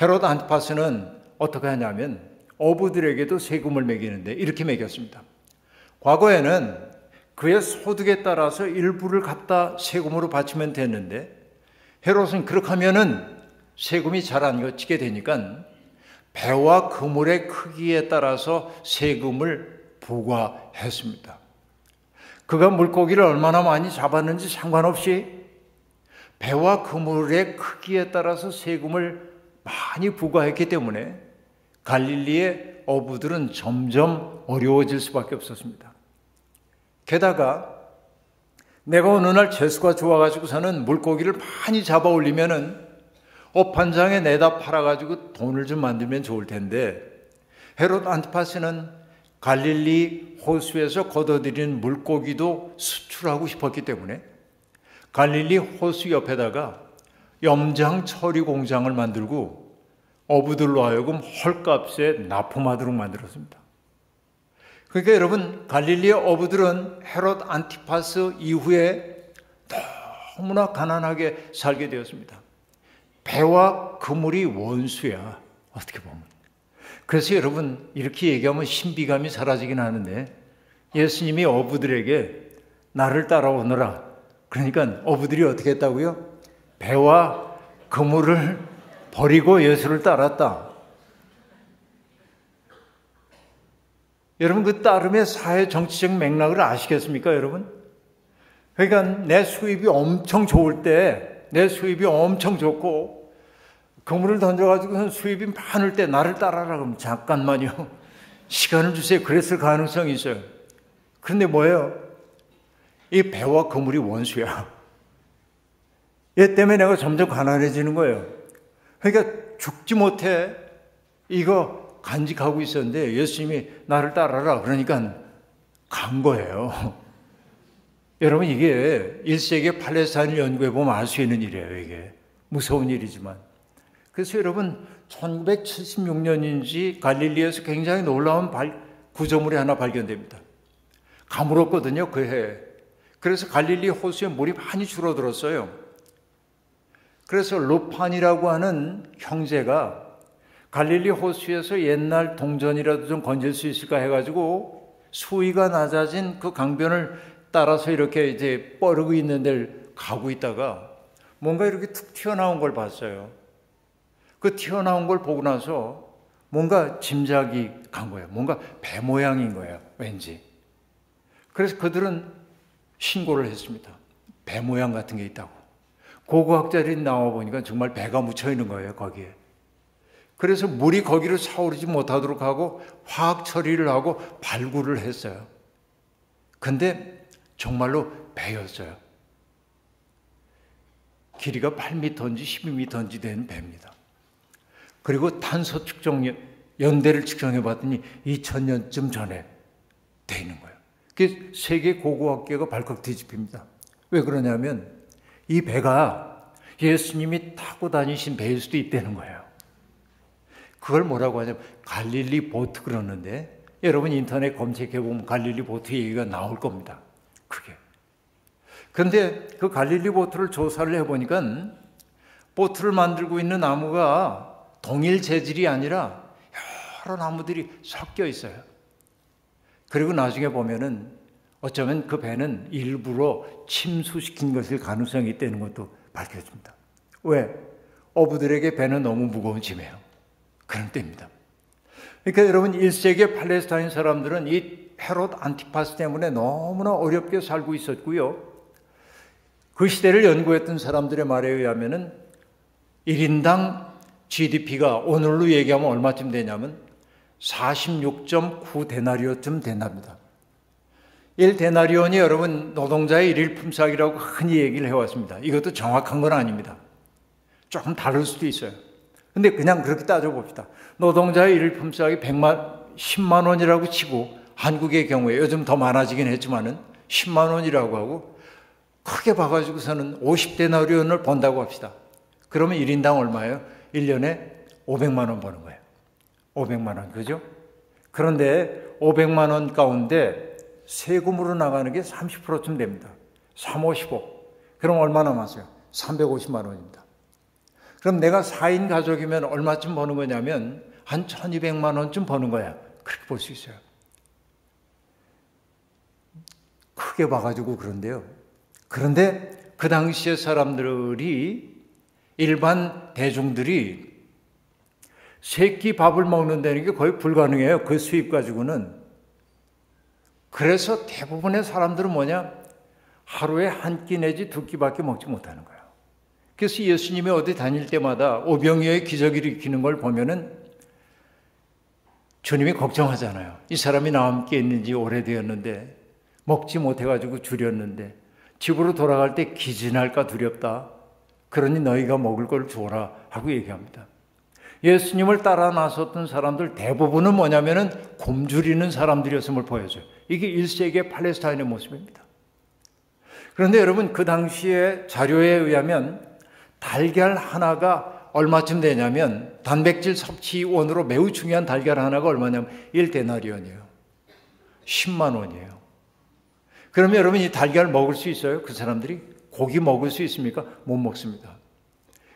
헤롯 안티파스는 어떻게 하냐면 어부들에게도 세금을 매기는데 이렇게 매겼습니다. 과거에는 그의 소득에 따라서 일부를 갖다 세금으로 바치면 됐는데 헤롯은 그렇게 하면은 세금이 잘 안 걷히게 되니까 배와 그물의 크기에 따라서 세금을 부과했습니다. 그가 물고기를 얼마나 많이 잡았는지 상관없이 배와 그물의 크기에 따라서 세금을 많이 부과했기 때문에 갈릴리의 어부들은 점점 어려워질 수밖에 없었습니다. 게다가 내가 어느 날 재수가 좋아가지고서는 물고기를 많이 잡아 올리면은 판장에 내다 팔아가지고 돈을 좀 만들면 좋을 텐데 헤롯 안티파스는 갈릴리 호수에서 걷어들이는 물고기도 수출하고 싶었기 때문에 갈릴리 호수 옆에다가 염장 처리 공장을 만들고 어부들로 하여금 헐값에 납품하도록 만들었습니다. 그러니까 여러분, 갈릴리의 어부들은 헤롯 안티파스 이후에 너무나 가난하게 살게 되었습니다. 배와 그물이 원수야, 어떻게 보면. 그래서 여러분, 이렇게 얘기하면 신비감이 사라지긴 하는데, 예수님이 어부들에게 나를 따라오너라, 그러니까 어부들이 어떻게 했다고요? 배와 그물을 버리고 예수를 따랐다. 여러분, 그 따름의 사회 정치적 맥락을 아시겠습니까, 여러분? 그러니까 내 수입이 엄청 좋을 때, 내 수입이 엄청 좋고 그물을 던져가지고 수입이 많을 때 나를 따라라 그러면 잠깐만요, 시간을 주세요. 그랬을 가능성이 있어요. 그런데 뭐예요? 이 배와 그물이 원수야. 얘 때문에 내가 점점 가난해지는 거예요. 그러니까 죽지 못해 이거 간직하고 있었는데 예수님이 나를 따라라 그러니까 간 거예요. 여러분, 이게 1세기 팔레스타인을 연구해 보면 알 수 있는 일이에요. 이게 무서운 일이지만. 그래서 여러분, 1976년인지 갈릴리에서 굉장히 놀라운 구조물이 하나 발견됩니다. 가물었거든요, 그 해에. 그래서 갈릴리 호수에 물이 많이 줄어들었어요. 그래서 루판이라고 하는 형제가 갈릴리 호수에서 옛날 동전이라도 좀 건질 수 있을까 해가지고 수위가 낮아진 그 강변을 따라서 이렇게 이제 뻐르고 있는 데를 가고 있다가 뭔가 이렇게 툭 튀어나온 걸 봤어요. 그 튀어나온 걸 보고 나서 뭔가 짐작이 간 거예요. 뭔가 배 모양인 거예요, 왠지. 그래서 그들은 신고를 했습니다. 배 모양 같은 게 있다고. 고고학자들이 나와 보니까 정말 배가 묻혀 있는 거예요, 거기에. 그래서 물이 거기를 차오르지 못하도록 하고 화학 처리를 하고 발굴을 했어요. 근데 정말로 배였어요. 길이가 8m인지 12m인지 되는 배입니다. 그리고 탄소 측정 연대를 측정해 봤더니 2000년쯤 전에 돼 있는 거예요. 그게 세계 고고학계가 발칵 뒤집힙니다. 왜 그러냐면 이 배가 예수님이 타고 다니신 배일 수도 있다는 거예요. 그걸 뭐라고 하냐면 갈릴리 보트 그러는데, 여러분 인터넷 검색해 보면 갈릴리 보트 얘기가 나올 겁니다. 크게. 그런데 그 갈릴리 보트를 조사를 해보니까 보트를 만들고 있는 나무가 동일 재질이 아니라 여러 나무들이 섞여 있어요. 그리고 나중에 보면은 어쩌면 그 배는 일부러 침수시킨 것일 가능성이 있다는 것도 밝혀집니다. 왜? 어부들에게 배는 너무 무거운 짐이에요. 그런 때입니다. 그러니까 여러분, 1세기 팔레스타인 사람들은 이 헤롯 안티파스 때문에 너무나 어렵게 살고 있었고요. 그 시대를 연구했던 사람들의 말에 의하면은 1인당 GDP가 오늘로 얘기하면 얼마쯤 되냐면 46.9데나리온쯤 된답니다. 1데나리온이 여러분 노동자의 일일 품삯이라고 흔히 얘기를 해왔습니다. 이것도 정확한 건 아닙니다. 조금 다를 수도 있어요. 근데 그냥 그렇게 따져봅시다. 노동자의 일일 품삯이 10만 원이라고 치고, 한국의 경우에 요즘 더 많아지긴 했지만은 10만 원이라고 하고 크게 봐가지고서는 50데나리온을 번다고 합시다. 그러면 1인당 얼마예요? 1년에 500만 원 버는 거예요. 500만 원, 그죠? 그런데 500만 원 가운데 세금으로 나가는 게 30%쯤 됩니다. 355. 그럼 얼마 남았어요? 350만 원입니다. 그럼 내가 4인 가족이면 얼마쯤 버는 거냐면 한 1200만 원쯤 버는 거야. 그렇게 볼 수 있어요. 크게 봐가지고 그런데요. 그런데 그 당시의 사람들이, 일반 대중들이 세 끼 밥을 먹는다는 게 거의 불가능해요. 그 수입 가지고는. 그래서 대부분의 사람들은 뭐냐? 하루에 한 끼 내지 두 끼밖에 먹지 못하는 거예요. 그래서 예수님이 어디 다닐 때마다 오병이어의 기적을 일으키는 걸 보면은 주님이 걱정하잖아요. 이 사람이 나와 함께 있는지 오래되었는데 먹지 못해가지고 줄였는데 집으로 돌아갈 때 기진할까 두렵다. 그러니 너희가 먹을 걸 줘라 하고 얘기합니다. 예수님을 따라 나섰던 사람들 대부분은 뭐냐면은 굶주리는 사람들이었음을 보여줘요. 이게 1세기의 팔레스타인의 모습입니다. 그런데 여러분, 그 당시에 자료에 의하면 달걀 하나가 얼마쯤 되냐면, 단백질 섭취원으로 매우 중요한 달걀 하나가 얼마냐면 1데나리온이에요. 10만 원이에요. 그러면 여러분, 이 달걀 먹을 수 있어요? 그 사람들이? 고기 먹을 수 있습니까? 못 먹습니다.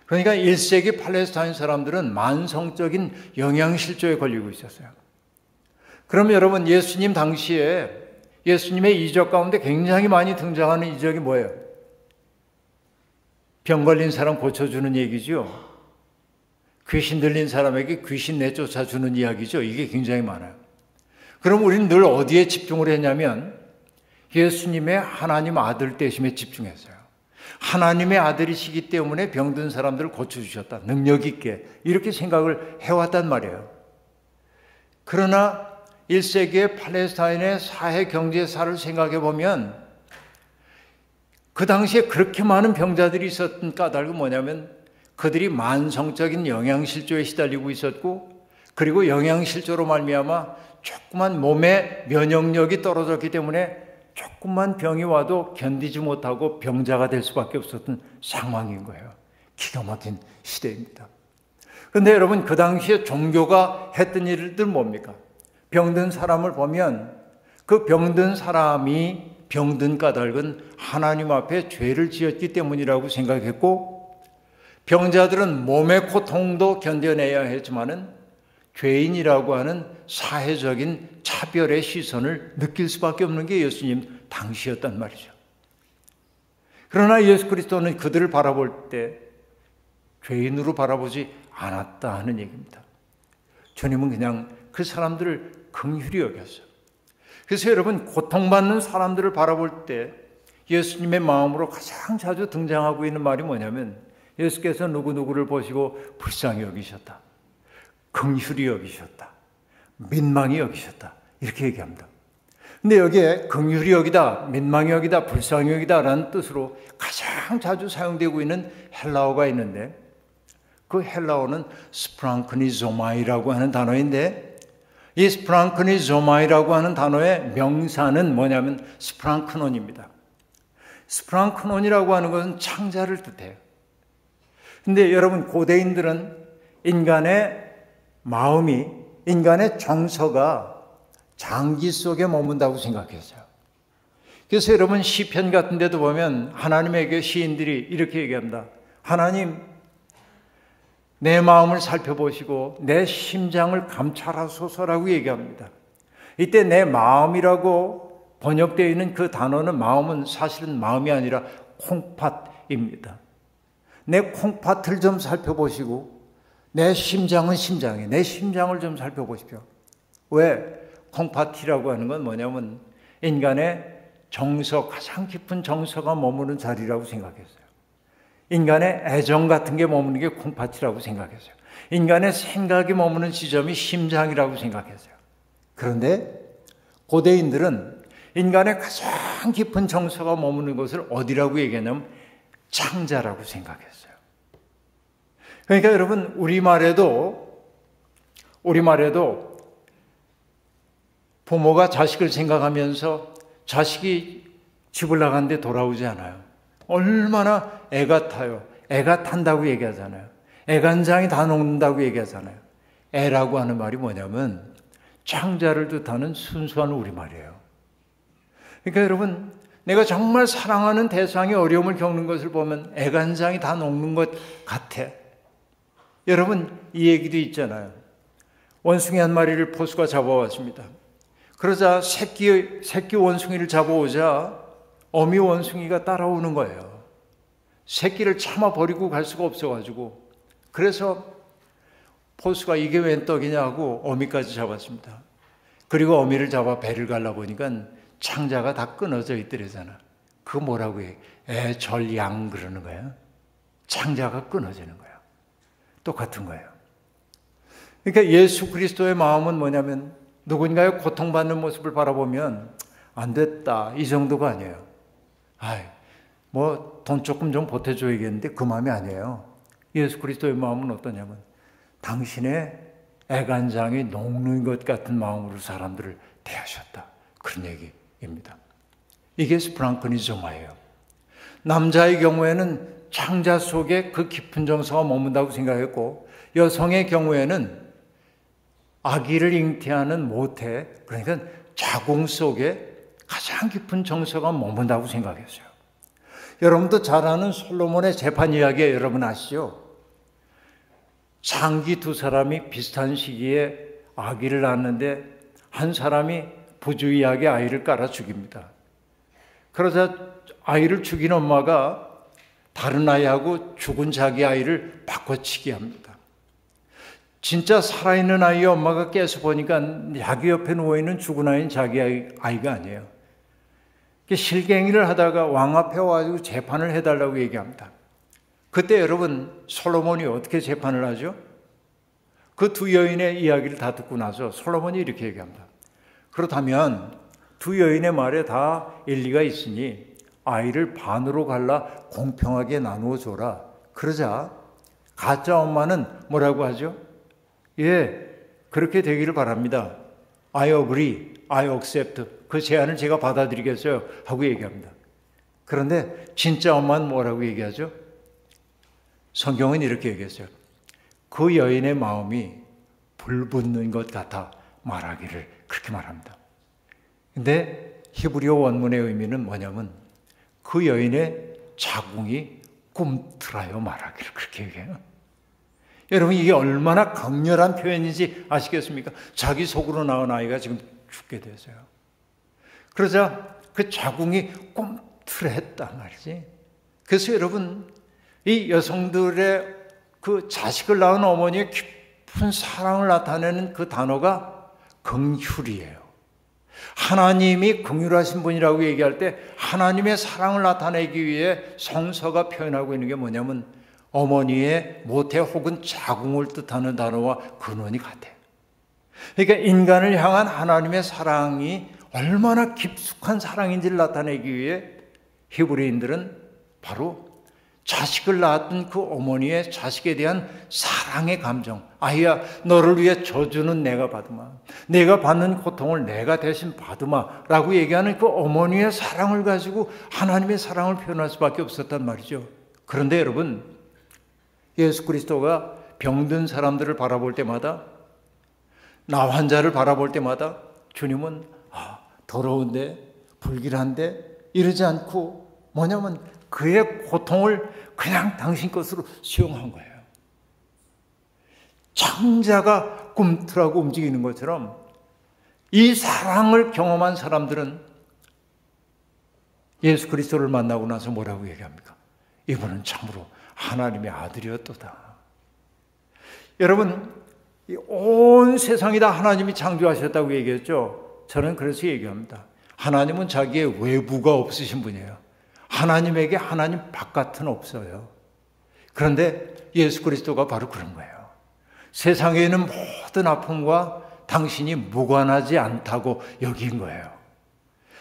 그러니까 1세기 팔레스타인 사람들은 만성적인 영양실조에 걸리고 있었어요. 그럼 여러분, 예수님 당시에 예수님의 이적 가운데 굉장히 많이 등장하는 이적이 뭐예요? 병 걸린 사람 고쳐주는 얘기죠. 귀신 들린 사람에게 귀신 내쫓아주는 이야기죠. 이게 굉장히 많아요. 그럼 우리는 늘 어디에 집중을 했냐면 예수님의 하나님 아들 되심에 집중했어요. 하나님의 아들이시기 때문에 병든 사람들을 고쳐주셨다. 능력 있게. 이렇게 생각을 해왔단 말이에요. 그러나 1세기의 팔레스타인의 사회 경제사를 생각해 보면 그 당시에 그렇게 많은 병자들이 있었던 까닭은 뭐냐면 그들이 만성적인 영양실조에 시달리고 있었고, 그리고 영양실조로 말미암아 조그만 몸의 면역력이 떨어졌기 때문에 조금만 병이 와도 견디지 못하고 병자가 될 수밖에 없었던 상황인 거예요. 기가 막힌 시대입니다. 그런데 여러분, 그 당시에 종교가 했던 일들 뭡니까? 병든 사람을 보면 그 병든 사람이 병든 까닭은 하나님 앞에 죄를 지었기 때문이라고 생각했고, 병자들은 몸의 고통도 견뎌내야 했지만은 죄인이라고 하는 사회적인 차별의 시선을 느낄 수밖에 없는 게 예수님 당시였단 말이죠. 그러나 예수 그리스도는 그들을 바라볼 때 죄인으로 바라보지 않았다 하는 얘기입니다. 주님은 그냥 그 사람들을 긍휼히 여겼어요. 그래서 여러분, 고통받는 사람들을 바라볼 때 예수님의 마음으로 가장 자주 등장하고 있는 말이 뭐냐면, 예수께서 누구누구를 보시고 불쌍히 여기셨다, 긍휼히 여기셨다, 민망히 여기셨다, 이렇게 얘기합니다. 근데 여기에 긍휼히 여기다, 민망히 여기다, 불쌍히 여기다 라는 뜻으로 가장 자주 사용되고 있는 헬라어가 있는데, 그 헬라어는 스프랑크니조마이라고 하는 단어인데, 이 스프랑크니조마이라고 하는 단어의 명사는 뭐냐면 스프랑크논입니다. 스프랑크논이라고 하는 것은 창자를 뜻해요. 근데 여러분, 고대인들은 인간의 마음이, 인간의 정서가 장기 속에 머문다고 생각했어요. 그래서 여러분, 시편 같은 데도 보면 하나님에게 시인들이 이렇게 얘기합니다. 하나님, 내 마음을 살펴보시고 내 심장을 감찰하소서라고 얘기합니다. 이때 내 마음이라고 번역되어 있는 그 단어는, 마음은 사실은 마음이 아니라 콩팥입니다. 내 콩팥을 좀 살펴보시고 내 심장은 심장이에요. 내 심장을 좀 살펴보십시오. 왜? 콩팥이라고 하는 건 뭐냐면 인간의 정서, 가장 깊은 정서가 머무는 자리라고 생각했어요. 인간의 애정 같은 게 머무는 게 콩팥이라고 생각했어요. 인간의 생각이 머무는 지점이 심장이라고 생각했어요. 그런데 고대인들은 인간의 가장 깊은 정서가 머무는 것을 어디라고 얘기하냐면 창자라고 생각했어요. 그러니까 여러분, 우리말에도 부모가 자식을 생각하면서 자식이 집을 나갔는데 돌아오지 않아요. 얼마나 애가 타요. 애가 탄다고 얘기하잖아요. 애간장이 다 녹는다고 얘기하잖아요. 애라고 하는 말이 뭐냐면 창자를 뜻하는 순수한 우리말이에요. 그러니까 여러분, 내가 정말 사랑하는 대상이 어려움을 겪는 것을 보면 애간장이 다 녹는 것 같아. 여러분, 이 얘기도 있잖아요. 원숭이 한 마리를 포수가 잡아왔습니다. 그러자 새끼 원숭이를 잡아오자 어미 원숭이가 따라오는 거예요. 새끼를 참아 버리고 갈 수가 없어가지고, 그래서 포수가 이게 웬 떡이냐고 어미까지 잡았습니다. 그리고 어미를 잡아 배를 갈라보니까 창자가 다 끊어져 있더래잖아. 그거 뭐라고 해? 애절양 그러는 거예요. 창자가 끊어지는 거예요. 똑같은 거예요. 그러니까 예수 그리스도의 마음은 뭐냐면, 누군가의 고통받는 모습을 바라보면 안 됐다, 이 정도가 아니에요. 뭐 돈 조금 좀 보태줘야겠는데 그 마음이 아니에요. 예수 그리스도의 마음은 어떠냐면 당신의 애간장이 녹는 것 같은 마음으로 사람들을 대하셨다. 그런 얘기입니다. 이게 스프랑크니즘화예요. 남자의 경우에는 창자 속에 그 깊은 정서가 머문다고 생각했고, 여성의 경우에는 아기를 잉태하는 모태, 그러니까 자궁 속에 가장 깊은 정서가 머문다고 생각했어요. 여러분도 잘 아는 솔로몬의 재판 이야기 여러분 아시죠? 상기 두 사람이 비슷한 시기에 아기를 낳았는데 한 사람이 부주의하게 아이를 깔아 죽입니다. 그러자 아이를 죽인 엄마가 다른 아이하고 죽은 자기 아이를 바꿔치기 합니다. 진짜 살아있는 아이의 엄마가 깨서 보니까 자기 옆에 누워있는 죽은 아이는 자기 아이가 아니에요. 실갱이를 하다가 왕 앞에 와가지고 재판을 해달라고 얘기합니다. 그때 여러분 솔로몬이 어떻게 재판을 하죠? 그 두 여인의 이야기를 다 듣고 나서 솔로몬이 이렇게 얘기합니다. 그렇다면 두 여인의 말에 다 일리가 있으니 아이를 반으로 갈라 공평하게 나누어 줘라. 그러자 가짜 엄마는 뭐라고 하죠? 예, 그렇게 되기를 바랍니다. I agree, I accept. 그 제안을 제가 받아들이겠어요 하고 얘기합니다. 그런데 진짜 엄마는 뭐라고 얘기하죠? 성경은 이렇게 얘기했어요. 그 여인의 마음이 불붙는 것 같아 말하기를, 그렇게 말합니다. 근데 히브리어 원문의 의미는 뭐냐면 그 여인의 자궁이 꿈틀하여 말하기를, 그렇게 얘기해요. 여러분 이게 얼마나 강렬한 표현인지 아시겠습니까? 자기 속으로 낳은 아이가 지금 죽게 됐어요. 그러자 그 자궁이 꿈틀했단 말이지. 그래서 여러분 이 여성들의 그 자식을 낳은 어머니의 깊은 사랑을 나타내는 그 단어가 긍휼이에요. 하나님이 긍휼하신 분이라고 얘기할 때 하나님의 사랑을 나타내기 위해 성서가 표현하고 있는 게 뭐냐면 어머니의 모태 혹은 자궁을 뜻하는 단어와 근원이 같아요. 그러니까 인간을 향한 하나님의 사랑이 얼마나 깊숙한 사랑인지를 나타내기 위해 히브리인들은 바로 자식을 낳았던 그 어머니의 자식에 대한 사랑의 감정, 아이야 너를 위해 저주는 내가 받으마, 내가 받는 고통을 내가 대신 받으마 라고 얘기하는 그 어머니의 사랑을 가지고 하나님의 사랑을 표현할 수밖에 없었단 말이죠. 그런데 여러분 예수 그리스도가 병든 사람들을 바라볼 때마다, 나 환자를 바라볼 때마다 주님은 더러운데 불길한데 이러지 않고 뭐냐면 그의 고통을 그냥 당신 것으로 수용한 거예요. 창자가 꿈틀하고 움직이는 것처럼 이 사랑을 경험한 사람들은 예수 그리스도를 만나고 나서 뭐라고 얘기합니까? 이분은 참으로 하나님의 아들이었도다. 여러분, 온 세상이 다 하나님이 창조하셨다고 얘기했죠. 저는 그래서 얘기합니다. 하나님은 자기의 외부가 없으신 분이에요. 하나님에게 하나님 바깥은 없어요. 그런데 예수 그리스도가 바로 그런 거예요. 세상에 있는 모든 아픔과 당신이 무관하지 않다고 여긴 거예요.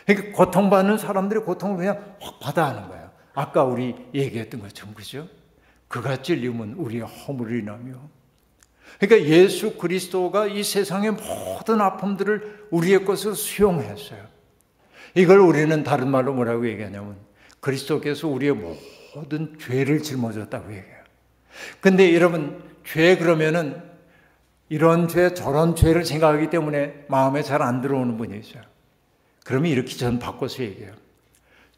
그러니까 고통받는 사람들의 고통을 그냥 확 받아하는 거예요. 아까 우리 얘기했던 것처럼, 그죠? 그가 찔림은 우리의 허물이 나며. 그러니까 예수 그리스도가 이 세상의 모든 아픔들을 우리의 것으로 수용했어요. 이걸 우리는 다른 말로 뭐라고 얘기하냐면 그리스도께서 우리의 모든 죄를 짊어졌다고 얘기해요. 근데 여러분, 죄 그러면은 이런 죄 저런 죄를 생각하기 때문에 마음에 잘 안 들어오는 분이 있어요. 그러면 이렇게 전 바꿔서 얘기해요.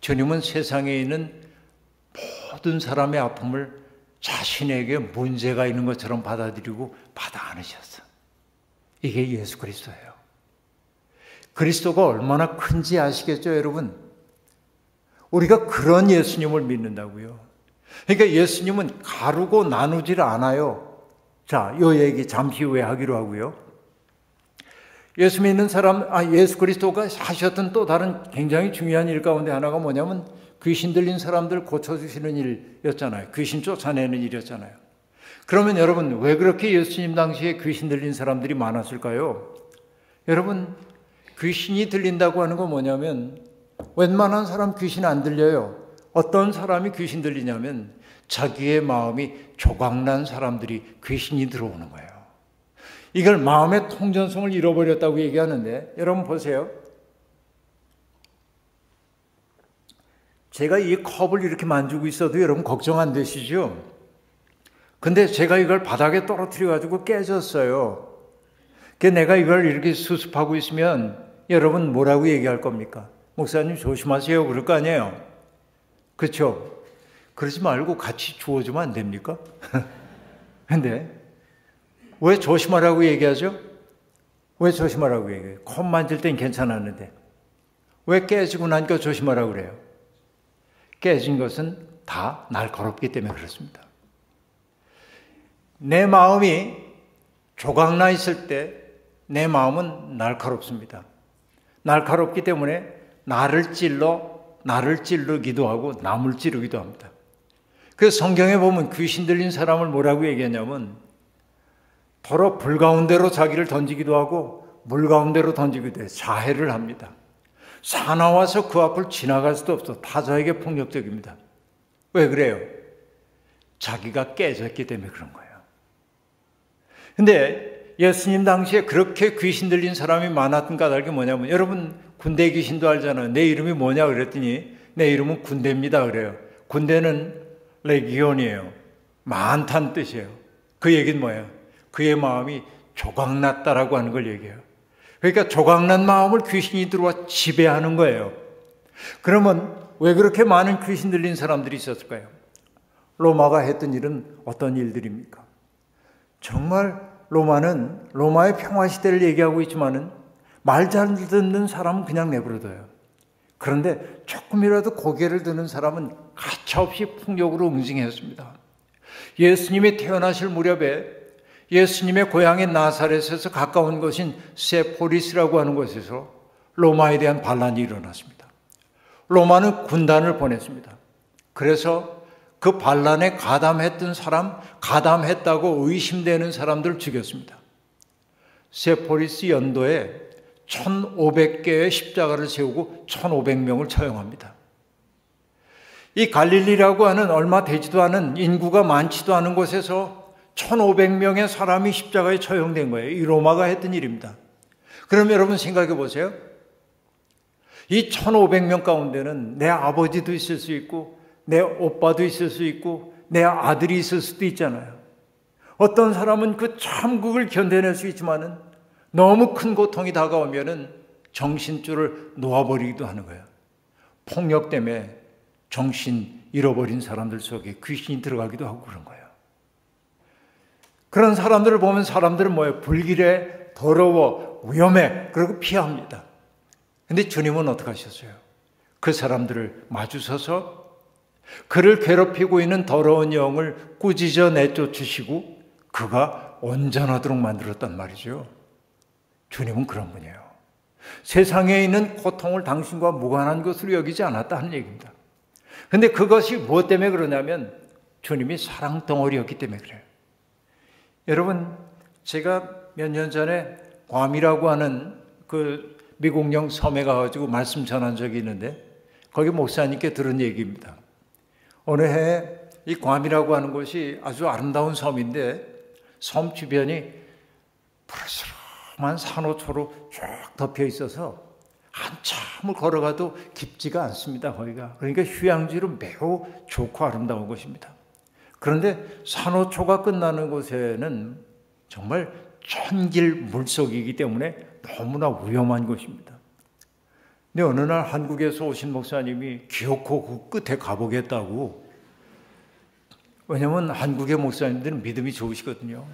주님은 세상에 있는 모든 사람의 아픔을 자신에게 문제가 있는 것처럼 받아들이고 받아 안으셨어. 이게 예수 그리스도예요. 그리스도가 얼마나 큰지 아시겠죠, 여러분? 우리가 그런 예수님을 믿는다고요. 그러니까 예수님은 가르고 나누질 않아요. 자, 이 얘기 잠시 후에 하기로 하고요. 예수 믿는 사람, 예수 그리스도가 하셨던 또 다른 굉장히 중요한 일 가운데 하나가 뭐냐면 귀신 들린 사람들 고쳐주시는 일이었잖아요. 귀신 쫓아내는 일이었잖아요. 그러면 여러분, 왜 그렇게 예수님 당시에 귀신 들린 사람들이 많았을까요? 여러분, 귀신이 들린다고 하는 건 뭐냐면 웬만한 사람 귀신 안 들려요. 어떤 사람이 귀신 들리냐면 자기의 마음이 조각난 사람들이 귀신이 들어오는 거예요. 이걸 마음의 통전성을 잃어버렸다고 얘기하는데, 여러분 보세요. 제가 이 컵을 이렇게 만지고 있어도 여러분 걱정 안 되시죠? 근데 제가 이걸 바닥에 떨어뜨려 가지고 깨졌어요. 내가 이걸 이렇게 수습하고 있으면 여러분 뭐라고 얘기할 겁니까? 목사님 조심하세요 그럴 거 아니에요. 그렇죠? 그러지 말고 같이 주워주면 안 됩니까? 근데 왜 조심하라고 얘기하죠? 왜 조심하라고 얘기해요? 컵 만질 땐 괜찮았는데 왜 깨지고 나니까 조심하라고 그래요? 깨진 것은 다 날카롭기 때문에 그렇습니다. 내 마음이 조각나 있을 때 내 마음은 날카롭습니다. 날카롭기 때문에 나를 찌르기도 하고 남을 찌르기도 합니다. 그래서 성경에 보면 귀신 들린 사람을 뭐라고 얘기하냐면 더러 불 가운데로 자기를 던지기도 하고 물 가운데로 던지기도 해요. 자해를 합니다. 사나워서 그 앞을 지나갈 수도 없어. 타자에게 폭력적입니다. 왜 그래요? 자기가 깨졌기 때문에 그런 거예요. 근데 예수님 당시에 그렇게 귀신 들린 사람이 많았던 까닭이 뭐냐면, 여러분 군대 귀신도 알잖아요. 내 이름이 뭐냐 그랬더니 내 이름은 군대입니다 그래요. 군대는 레기온이에요. 많다는 뜻이에요. 그 얘기는 뭐예요? 그의 마음이 조각났다라고 하는 걸 얘기해요. 그러니까 조각난 마음을 귀신이 들어와 지배하는 거예요. 그러면 왜 그렇게 많은 귀신 들린 사람들이 있었을까요? 로마가 했던 일은 어떤 일들입니까? 정말 로마는 로마의 평화시대를 얘기하고 있지만은 말 잘 듣는 사람은 그냥 내버려둬요. 그런데 조금이라도 고개를 드는 사람은 가차없이 폭력으로 응징했습니다. 예수님이 태어나실 무렵에 예수님의 고향인 나사렛에서 가까운 곳인 세포리스라고 하는 곳에서 로마에 대한 반란이 일어났습니다. 로마는 군단을 보냈습니다. 그래서 그 반란에 가담했던 사람, 가담했다고 의심되는 사람들을 죽였습니다. 세포리스 연도에 1500개의 십자가를 세우고 1500명을 처형합니다. 이 갈릴리라고 하는 얼마 되지도 않은 인구가 많지도 않은 곳에서 1500명의 사람이 십자가에 처형된 거예요. 이 로마가 했던 일입니다. 그럼 여러분 생각해 보세요. 이 1500명 가운데는 내 아버지도 있을 수 있고 내 오빠도 있을 수 있고 내 아들이 있을 수도 있잖아요. 어떤 사람은 그 참극을 견뎌낼 수 있지만은 너무 큰 고통이 다가오면은 정신줄을 놓아버리기도 하는 거예요. 폭력 때문에 정신 잃어버린 사람들 속에 귀신이 들어가기도 하고 그런 거예요. 그런 사람들을 보면 사람들은 뭐예요? 불길해, 더러워, 위험해. 그러고 피합니다. 근데 주님은 어떻게 하셨어요? 그 사람들을 마주서서 그를 괴롭히고 있는 더러운 영을 꾸짖어 내쫓으시고 그가 온전하도록 만들었단 말이죠. 주님은 그런 분이에요. 세상에 있는 고통을 당신과 무관한 것으로 여기지 않았다는 얘기입니다. 그런데 그것이 무엇 때문에 그러냐면 주님이 사랑 덩어리였기 때문에 그래요. 여러분, 제가 몇 년 전에 괌이라고 하는 그 미국령 섬에 가가지고 말씀 전한 적이 있는데 거기 목사님께 들은 얘기입니다. 어느 해에 이 괌이라고 하는 곳이 아주 아름다운 섬인데 섬 주변이 푸르스름한 산호초로 쫙 덮여 있어서 한참을 걸어가도 깊지가 않습니다. 거기가. 그러니까 휴양지로 매우 좋고 아름다운 곳입니다. 그런데 산호초가 끝나는 곳에는 정말 천길 물속이기 때문에 너무나 위험한 곳입니다. 근데 어느 날 한국에서 오신 목사님이 기어코 그 끝에 가보겠다고. 왜냐하면 한국의 목사님들은 믿음이 좋으시거든요.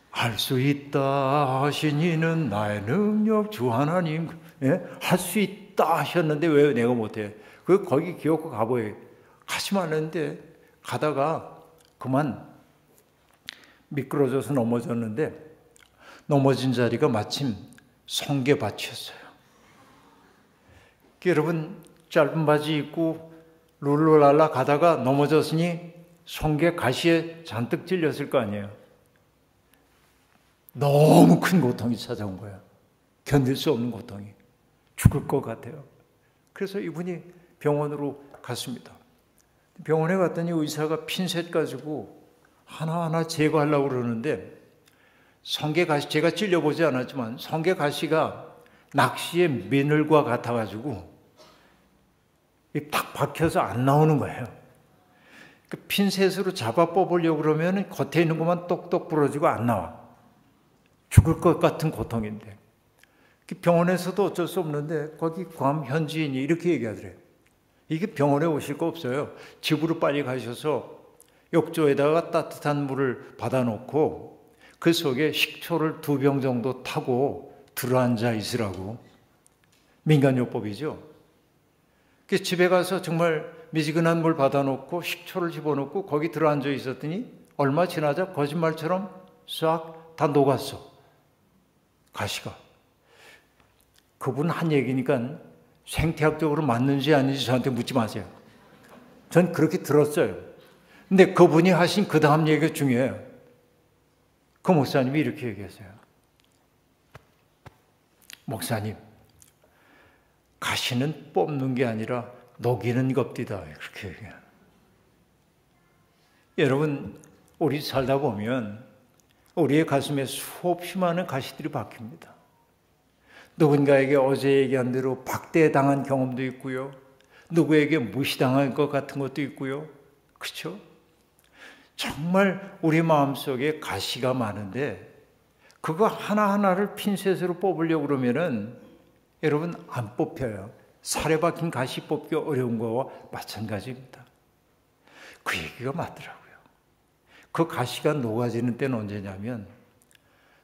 할 수 있다 하신 이는 나의 능력 주 하나님. 예? 할 수 있다 하셨는데 왜 내가 못해? 거기 기어코 가보여. 가지 말랬는데 가다가 그만 미끄러져서 넘어졌는데 넘어진 자리가 마침 성게밭이었어요. 여러분 짧은 바지 입고 룰루랄라 가다가 넘어졌으니 성게 가시에 잔뜩 찔렸을 거 아니에요. 너무 큰 고통이 찾아온 거예요. 견딜 수 없는 고통이. 죽을 것 같아요. 그래서 이분이 병원으로 갔습니다. 병원에 갔더니 의사가 핀셋 가지고 하나하나 제거하려고 그러는데 성게가시, 제가 찔려보지 않았지만 성게가시가 낚시의 미늘과 같아가지고 딱 박혀서 안 나오는 거예요. 그 핀셋으로 잡아 뽑으려고 그러면 겉에 있는 것만 똑똑 부러지고 안 나와. 죽을 것 같은 고통인데. 병원에서도 어쩔 수 없는데 거기 괌 현지인이 이렇게 얘기하더래요. 이게 병원에 오실 거 없어요. 집으로 빨리 가셔서 욕조에다가 따뜻한 물을 받아놓고 그 속에 식초를 2병 정도 타고 들어앉아 있으라고. 민간요법이죠. 그 집에 가서 정말 미지근한 물 받아놓고 식초를 집어넣고 거기 들어앉아 있었더니 얼마 지나자 거짓말처럼 싹 다 녹았어. 가시가. 그분 한 얘기니까 생태학적으로 맞는지 아닌지 저한테 묻지 마세요. 전 그렇게 들었어요. 근데 그분이 하신 그 다음 얘기가 중요해요. 그 목사님이 이렇게 얘기했어요. 목사님, 가시는 뽑는 게 아니라 녹이는 겁디다. 그렇게 얘기해요. 여러분, 우리 살다 보면 우리의 가슴에 수없이 많은 가시들이 박힙니다. 누군가에게 어제 얘기한 대로 박대당한 경험도 있고요. 누구에게 무시당할 것 같은 것도 있고요. 그렇죠? 정말 우리 마음속에 가시가 많은데 그거 하나하나를 핀셋으로 뽑으려고 그러면은 여러분 안 뽑혀요. 살에 박힌 가시 뽑기 어려운 거와 마찬가지입니다. 그 얘기가 맞더라고요. 그 가시가 녹아지는 때는 언제냐면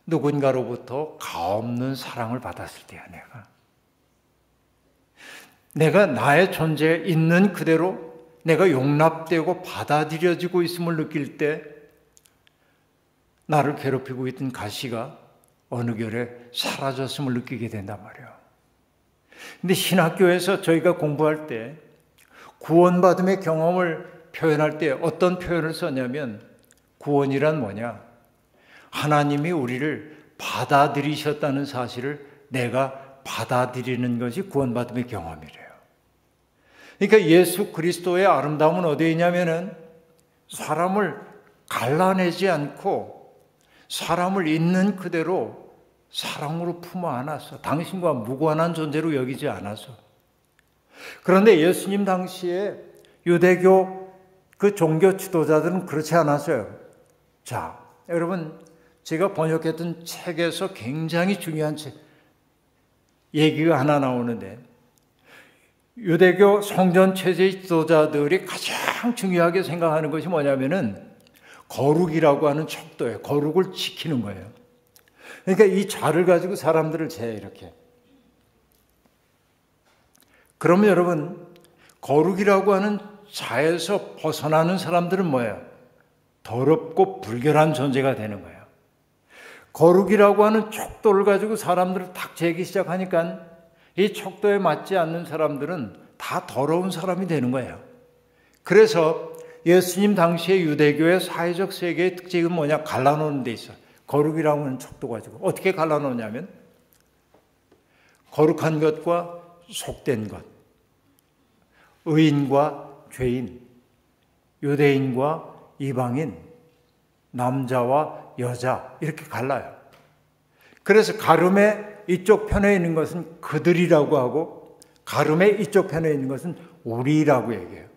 누군가로부터 가없는 사랑을 받았을 때야. 내가 나의 존재 있는 그대로 내가 용납되고 받아들여지고 있음을 느낄 때 나를 괴롭히고 있던 가시가 어느 결에 사라졌음을 느끼게 된단 말이에요. 근데 신학교에서 저희가 공부할 때 구원받음의 경험을 표현할 때 어떤 표현을 썼냐면 구원이란 뭐냐? 하나님이 우리를 받아들이셨다는 사실을 내가 받아들이는 것이 구원받음의 경험이래요. 그러니까 예수 그리스도의 아름다움은 어디에 있냐면은 사람을 갈라내지 않고 사람을 있는 그대로 사랑으로 품어 안았어. 당신과 무관한 존재로 여기지 않아서. 그런데 예수님 당시에 유대교 그 종교 지도자들은 그렇지 않았어요. 자, 여러분, 제가 번역했던 책에서 굉장히 중요한 얘기가 하나 나오는데 유대교 성전 체제 지도자들이 가장 중요하게 생각하는 것이 뭐냐면은 거룩이라고 하는 척도예요. 거룩을 지키는 거예요. 그러니까 이 자를 가지고 사람들을 재요, 이렇게. 그러면 여러분, 거룩이라고 하는 자에서 벗어나는 사람들은 뭐예요? 더럽고 불결한 존재가 되는 거예요. 거룩이라고 하는 척도를 가지고 사람들을 탁 재기 시작하니까 이 척도에 맞지 않는 사람들은 다 더러운 사람이 되는 거예요. 그래서 예수님 당시의 유대교의 사회적 세계의 특징은 뭐냐? 갈라놓는 데 있어요. 거룩이라고 하는 척도 가지고. 어떻게 갈라놓냐면 거룩한 것과 속된 것, 의인과 죄인, 유대인과 이방인, 남자와 여자 이렇게 갈라요. 그래서 가름의 이쪽 편에 있는 것은 그들이라고 하고 가름의 이쪽 편에 있는 것은 우리라고 얘기해요.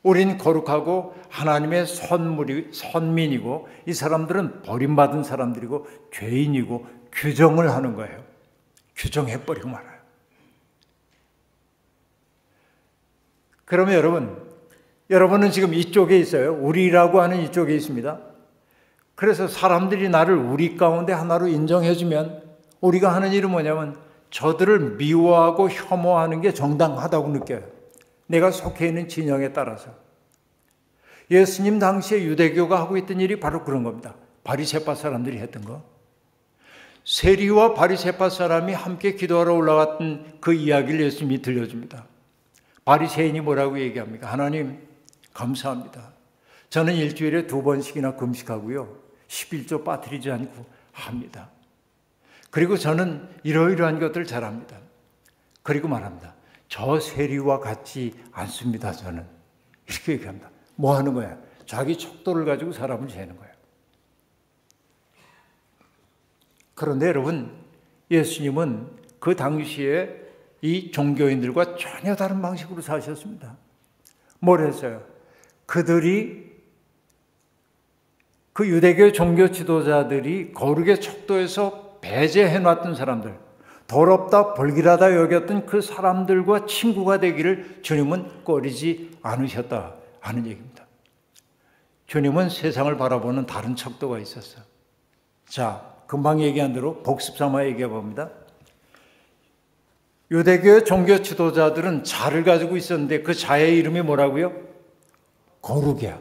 우린 거룩하고 하나님의 선민이고 이 사람들은 버림받은 사람들이고 죄인이고 규정을 하는 거예요. 규정해버리고 말아요. 그러면 여러분은 지금 이쪽에 있어요. 우리라고 하는 이쪽에 있습니다. 그래서 사람들이 나를 우리 가운데 하나로 인정해주면 우리가 하는 일은 뭐냐면 저들을 미워하고 혐오하는 게 정당하다고 느껴요. 내가 속해 있는 진영에 따라서. 예수님 당시에 유대교가 하고 있던 일이 바로 그런 겁니다. 바리새파 사람들이 했던 거. 세리와 바리새파 사람이 함께 기도하러 올라갔던 그 이야기를 예수님이 들려줍니다. 바리새인이 뭐라고 얘기합니까? 하나님 감사합니다. 저는 일주일에 2번씩이나 금식하고요. 11조 빠뜨리지 않고 합니다. 그리고 저는 이러이러한 것들을 잘합니다. 그리고 말합니다. 저 세리와 같지 않습니다. 저는. 이렇게 얘기합니다. 뭐 하는 거야? 자기 척도를 가지고 사람을 재는 거예요. 그런데 여러분, 예수님은 그 당시에 이 종교인들과 전혀 다른 방식으로 사셨습니다. 뭘 했어요? 그들이, 그 유대교 종교 지도자들이 거룩의 척도에서 배제해놨던 사람들, 더럽다 불길하다 여겼던 그 사람들과 친구가 되기를 주님은 꺼리지 않으셨다 하는 얘기입니다. 주님은 세상을 바라보는 다른 척도가 있었어요. 자, 금방 얘기한 대로 복습 삼아 얘기해 봅니다. 유대교의 종교 지도자들은 자를 가지고 있었는데 그 자의 이름이 뭐라고요? 거룩이야.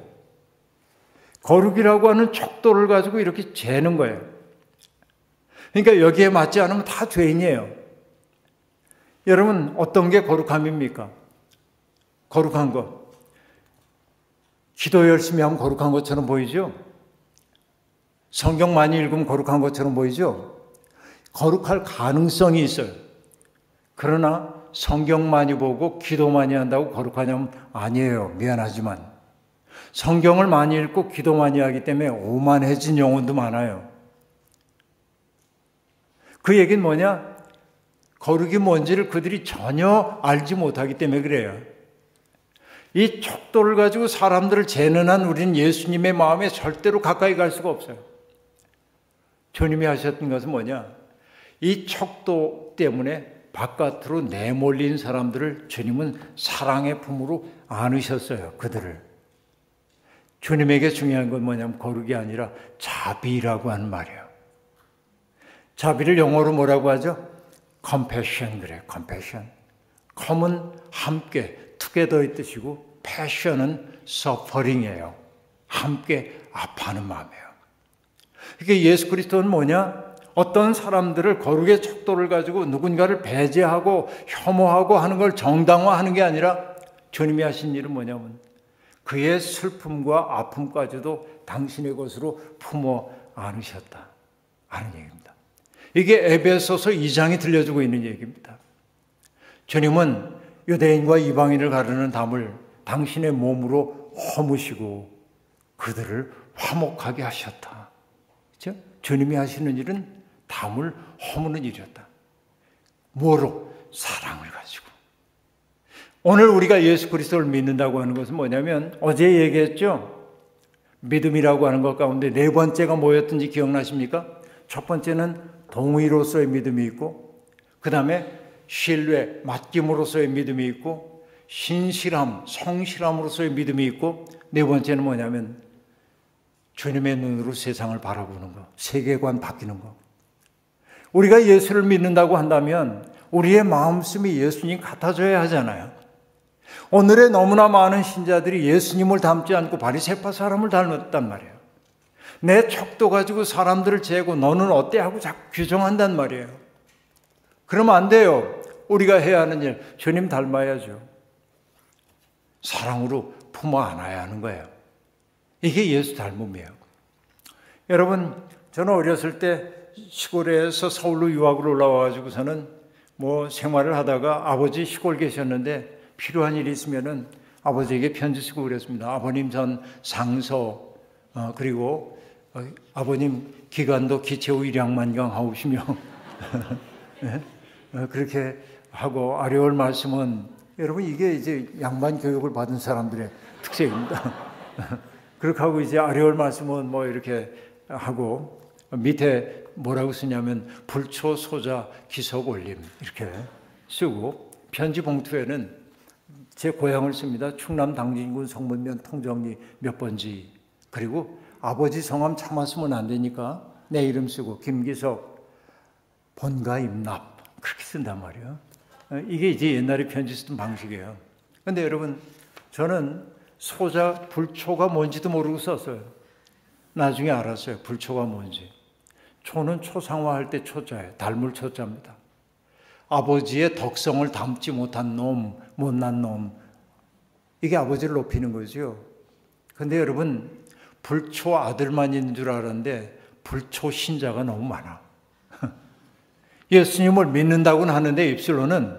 거룩이라고 하는 척도를 가지고 이렇게 재는 거예요. 그러니까 여기에 맞지 않으면 다 죄인이에요. 여러분, 어떤 게 거룩함입니까? 거룩한 거. 기도 열심히 하면 거룩한 것처럼 보이죠? 성경 많이 읽으면 거룩한 것처럼 보이죠? 거룩할 가능성이 있어요. 그러나 성경 많이 보고 기도 많이 한다고 거룩하냐면 아니에요. 미안하지만. 성경을 많이 읽고 기도 많이 하기 때문에 오만해진 영혼도 많아요. 그 얘기는 뭐냐? 거룩이 뭔지를 그들이 전혀 알지 못하기 때문에 그래요. 이 척도를 가지고 사람들을 재는 한 우리는 예수님의 마음에 절대로 가까이 갈 수가 없어요. 주님이 하셨던 것은 뭐냐? 이 척도 때문에 바깥으로 내몰린 사람들을 주님은 사랑의 품으로 안으셨어요. 그들을. 주님에게 중요한 건 뭐냐면 거룩이 아니라 자비라고 하는 말이에요. 자비를 영어로 뭐라고 하죠? compassion 그래요. compassion. com은 함께, together의 뜻이고 passion은 suffering이에요. 함께 아파하는 마음이에요. 그러니까 예수 그리스도는 뭐냐? 어떤 사람들을 거룩의 척도를 가지고 누군가를 배제하고 혐오하고 하는 걸 정당화하는 게 아니라 주님이 하신 일은 뭐냐면 그의 슬픔과 아픔까지도 당신의 것으로 품어 안으셨다 하는 얘기입니다. 이게 에베소서 2장이 들려주고 있는 얘기입니다. 주님은 유대인과 이방인을 가르는 담을 당신의 몸으로 허무시고 그들을 화목하게 하셨다. 그렇죠? 주님이 하시는 일은 담을 허무는 일이었다. 뭐로? 사랑을 가지고. 오늘 우리가 예수 그리스도를 믿는다고 하는 것은 뭐냐면 어제 얘기했죠. 믿음이라고 하는 것 가운데 네 번째가 뭐였던지 기억나십니까? 첫 번째는 동의로서의 믿음이 있고 그 다음에 신뢰, 맡김으로서의 믿음이 있고 신실함, 성실함으로서의 믿음이 있고 네 번째는 뭐냐면 주님의 눈으로 세상을 바라보는 것, 세계관 바뀌는 것. 우리가 예수를 믿는다고 한다면 우리의 마음씀이 예수님 같아져야 하잖아요. 오늘의 너무나 많은 신자들이 예수님을 닮지 않고 바리새파 사람을 닮았단 말이에요. 내 척도 가지고 사람들을 재고 너는 어때 하고 자꾸 규정한단 말이에요. 그러면 안 돼요. 우리가 해야 하는 일, 주님 닮아야죠. 사랑으로 품어 안아야 하는 거예요. 이게 예수 닮음이에요. 여러분, 저는 어렸을 때 시골에서 서울로 유학을 올라와가지고서는 생활을 하다가 아버지 시골 계셨는데 필요한 일이 있으면은 아버지에게 편지 쓰고 그랬습니다. 아버님 전 상서 그리고 아버님 기간도 기체후 일양만경 하오시며 그렇게 하고 아뢰올 말씀은 여러분 이게 이제 양반 교육을 받은 사람들의 특색입니다. 그렇게 하고 이제 아뢰올 말씀은 이렇게 하고 밑에 뭐라고 쓰냐면 불초 소자 기석 올림 이렇게 쓰고 편지 봉투에는 제 고향을 씁니다. 충남 당진군 성문면 통정리 몇 번지 그리고 아버지 성함 차마 쓰면 안 되니까 내 이름 쓰고 김기석 본가 임납 그렇게 쓴단 말이에요. 이게 이제 옛날에 편지 쓰던 방식이에요. 그런데 여러분 저는 소자 불초가 뭔지도 모르고 썼어요. 나중에 알았어요. 불초가 뭔지. 초는 초상화할 때 초자예요. 닮을 초자입니다. 아버지의 덕성을 담지 못한 놈, 못난 놈. 이게 아버지를 높이는 거죠. 그런데 여러분 불초 아들만 있는 줄 알았는데 불초 신자가 너무 많아. 예수님을 믿는다고는 하는데 입술로는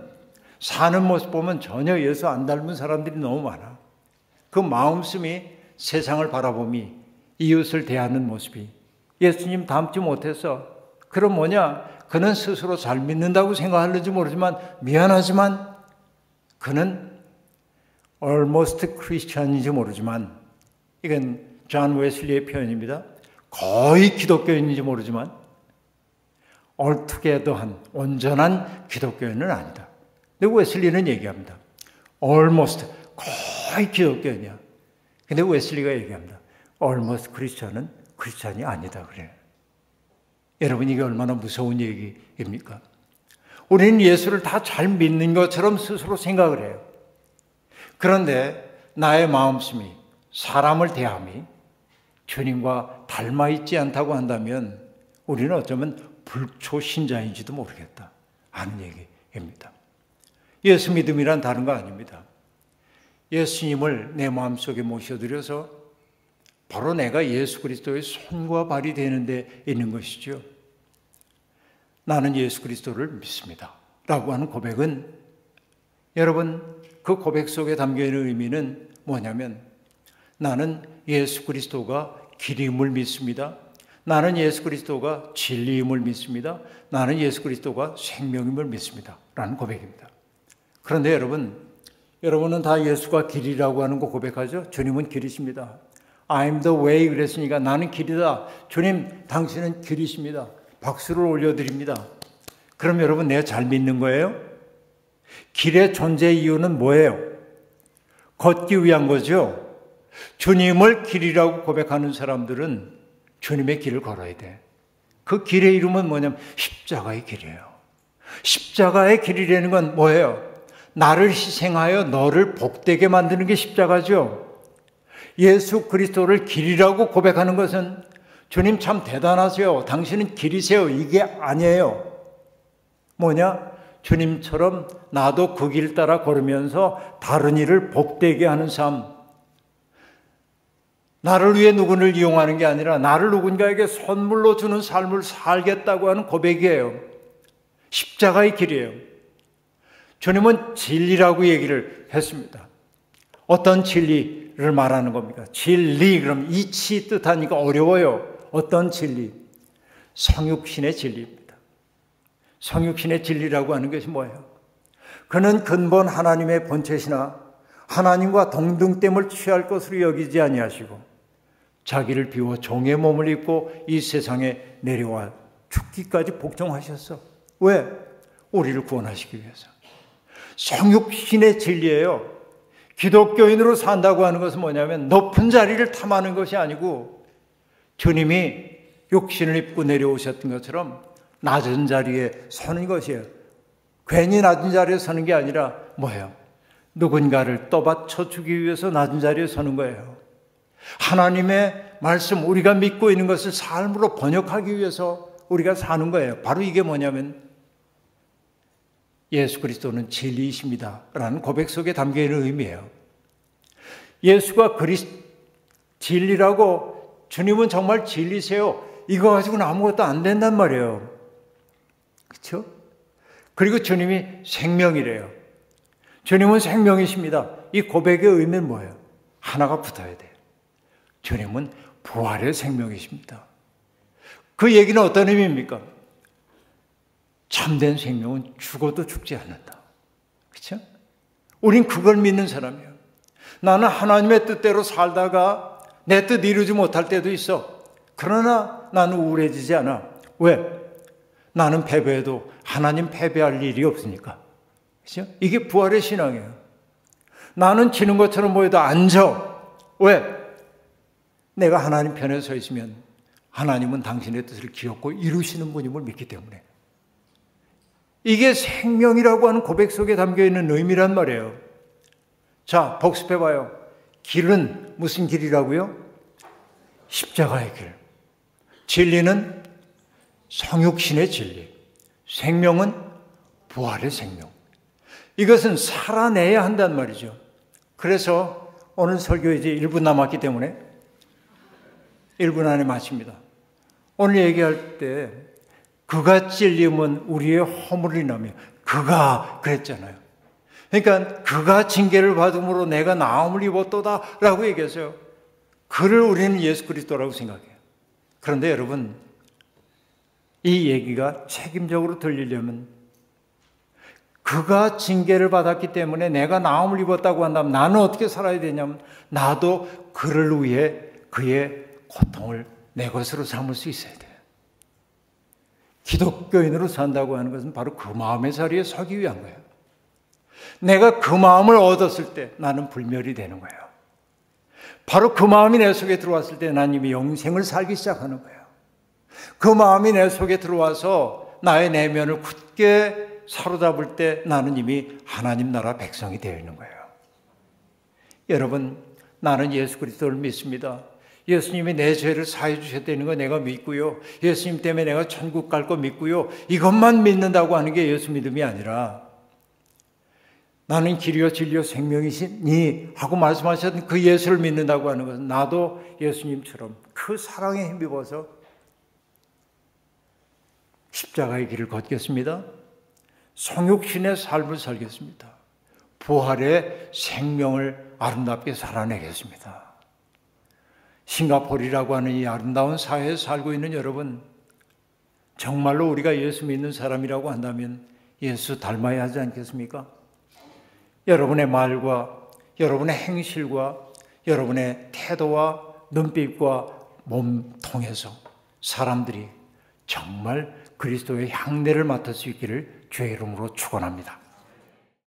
사는 모습 보면 전혀 예수 안 닮은 사람들이 너무 많아. 그 마음씀이 세상을 바라보미 이웃을 대하는 모습이 예수님 닮지 못해서 그럼 뭐냐? 그는 스스로 잘 믿는다고 생각하는지 모르지만 미안하지만 그는 almost Christian인지 모르지만 이건 존 웨슬리의 표현입니다. 거의 기독교인인지 모르지만 altogether한 온전한 기독교인은 아니다. 근데 웨슬리는 얘기합니다. almost 거의 기독교인이야. 근데 웨슬리가 얘기합니다. almost Christian은 크리스찬이 아니다 그래요. 여러분 이게 얼마나 무서운 얘기입니까? 우리는 예수를 다 잘 믿는 것처럼 스스로 생각을 해요. 그런데 나의 마음씀이 사람을 대함이 주님과 닮아 있지 않다고 한다면 우리는 어쩌면 불초신자인지도 모르겠다 하는 얘기입니다. 예수 믿음이란 다른 거 아닙니다. 예수님을 내 마음속에 모셔드려서 바로 내가 예수 그리스도의 손과 발이 되는 데 있는 것이죠. 나는 예수 그리스도를 믿습니다 라고 하는 고백은 여러분 그 고백 속에 담겨있는 의미는 뭐냐면 나는 예수 그리스도가 길임을 믿습니다. 나는 예수 그리스도가 진리임을 믿습니다. 나는 예수 그리스도가 생명임을 믿습니다 라는 고백입니다. 그런데 여러분은 다 예수가 길이라고 하는 거 고백하죠. 주님은 길이십니다. I'm the way 그랬으니까 나는 길이다. 주님 당신은 길이십니다. 박수를 올려드립니다. 그럼 여러분 내가 잘 믿는 거예요? 길의 존재 이유는 뭐예요? 걷기 위한 거죠. 주님을 길이라고 고백하는 사람들은 주님의 길을 걸어야 돼. 그 길의 이름은 뭐냐면 십자가의 길이에요. 십자가의 길이라는 건 뭐예요? 나를 희생하여 너를 복되게 만드는 게 십자가죠. 예수 그리스도를 길이라고 고백하는 것은 주님 참 대단하세요. 당신은 길이세요. 이게 아니에요. 뭐냐? 주님처럼 나도 그 길 따라 걸으면서 다른 이를 복되게 하는 삶. 나를 위해 누구를 이용하는 게 아니라 나를 누군가에게 선물로 주는 삶을 살겠다고 하는 고백이에요. 십자가의 길이에요. 주님은 진리라고 얘기를 했습니다. 어떤 진리를 말하는 겁니까? 진리, 그럼 이치 뜻하니까 어려워요. 어떤 진리? 성육신의 진리입니다. 성육신의 진리라고 하는 것이 뭐예요? 그는 근본 하나님의 본체시나 하나님과 동등됨을 취할 것으로 여기지 아니하시고 자기를 비워 종의 몸을 입고 이 세상에 내려와 죽기까지 복종하셨어. 왜? 우리를 구원하시기 위해서. 성육신의 진리예요. 기독교인으로 산다고 하는 것은 뭐냐면 높은 자리를 탐하는 것이 아니고 주님이 육신을 입고 내려오셨던 것처럼 낮은 자리에 서는 것이에요. 괜히 낮은 자리에 서는 게 아니라 뭐예요? 누군가를 떠받쳐 주기 위해서 낮은 자리에 서는 거예요. 하나님의 말씀, 우리가 믿고 있는 것을 삶으로 번역하기 위해서 우리가 사는 거예요. 바로 이게 뭐냐면 예수 그리스도는 진리이십니다 라는 고백 속에 담겨있는 의미예요. 예수가 진리라고 주님은 정말 진리세요. 이거 가지고는 아무것도 안 된단 말이에요. 그렇죠? 그리고 주님이 생명이래요. 주님은 생명이십니다. 이 고백의 의미는 뭐예요? 하나가 붙어야 돼요. 주님은 부활의 생명이십니다. 그 얘기는 어떤 의미입니까? 참된 생명은 죽어도 죽지 않는다. 그렇죠? 우린 그걸 믿는 사람이에요. 나는 하나님의 뜻대로 살다가 내 뜻 이루지 못할 때도 있어. 그러나 나는 우울해지지 않아. 왜? 나는 패배해도 하나님 패배할 일이 없으니까. 그렇죠? 이게 부활의 신앙이에요. 나는 지는 것처럼 보여도 안 져. 왜? 내가 하나님 편에 서 있으면 하나님은 당신의 뜻을 기억고 이루시는 분임을 믿기 때문에. 이게 생명이라고 하는 고백 속에 담겨있는 의미란 말이에요. 자, 복습해봐요. 길은 무슨 길이라고요? 십자가의 길. 진리는 성육신의 진리. 생명은 부활의 생명. 이것은 살아내야 한단 말이죠. 그래서 오늘 설교 이제 1분 남았기 때문에 1분 안에 마칩니다. 오늘 얘기할 때 그가 찔림은 우리의 허물이라며 그가 그랬잖아요. 그러니까 그가 징계를 받음으로 내가 나음을 입었도다 라고 얘기했어요. 그를 우리는 예수 그리스도라고 생각해요. 그런데 여러분 이 얘기가 책임적으로 들리려면 그가 징계를 받았기 때문에 내가 나음을 입었다고 한다면 나는 어떻게 살아야 되냐면 나도 그를 위해 그의 고통을 내 것으로 삼을 수 있어야 돼요. 기독교인으로 산다고 하는 것은 바로 그 마음의 자리에 서기 위한 거예요. 내가 그 마음을 얻었을 때 나는 불멸이 되는 거예요. 바로 그 마음이 내 속에 들어왔을 때 난 이미 영생을 살기 시작하는 거예요. 그 마음이 내 속에 들어와서 나의 내면을 굳게 사로잡을 때 나는 이미 하나님 나라 백성이 되어 있는 거예요. 여러분, 나는 예수 그리스도를 믿습니다. 예수님이 내 죄를 사해 주셨다는 거 내가 믿고요. 예수님 때문에 내가 천국 갈 거 믿고요. 이것만 믿는다고 하는 게 예수 믿음이 아니라 나는 길이요 진리요 생명이시니 하고 말씀하셨던 그 예수를 믿는다고 하는 것은 나도 예수님처럼 그 사랑에 힘입어서 십자가의 길을 걷겠습니다. 성육신의 삶을 살겠습니다. 부활의 생명을 아름답게 살아내겠습니다. 싱가포르라고 하는 이 아름다운 사회에 살고 있는 여러분, 정말로 우리가 예수 믿는 사람이라고 한다면 예수 닮아야 하지 않겠습니까? 여러분의 말과 여러분의 행실과 여러분의 태도와 눈빛과 몸 통해서 사람들이 정말 그리스도의 향내를 맡을 수 있기를 주의 이름으로 축원합니다.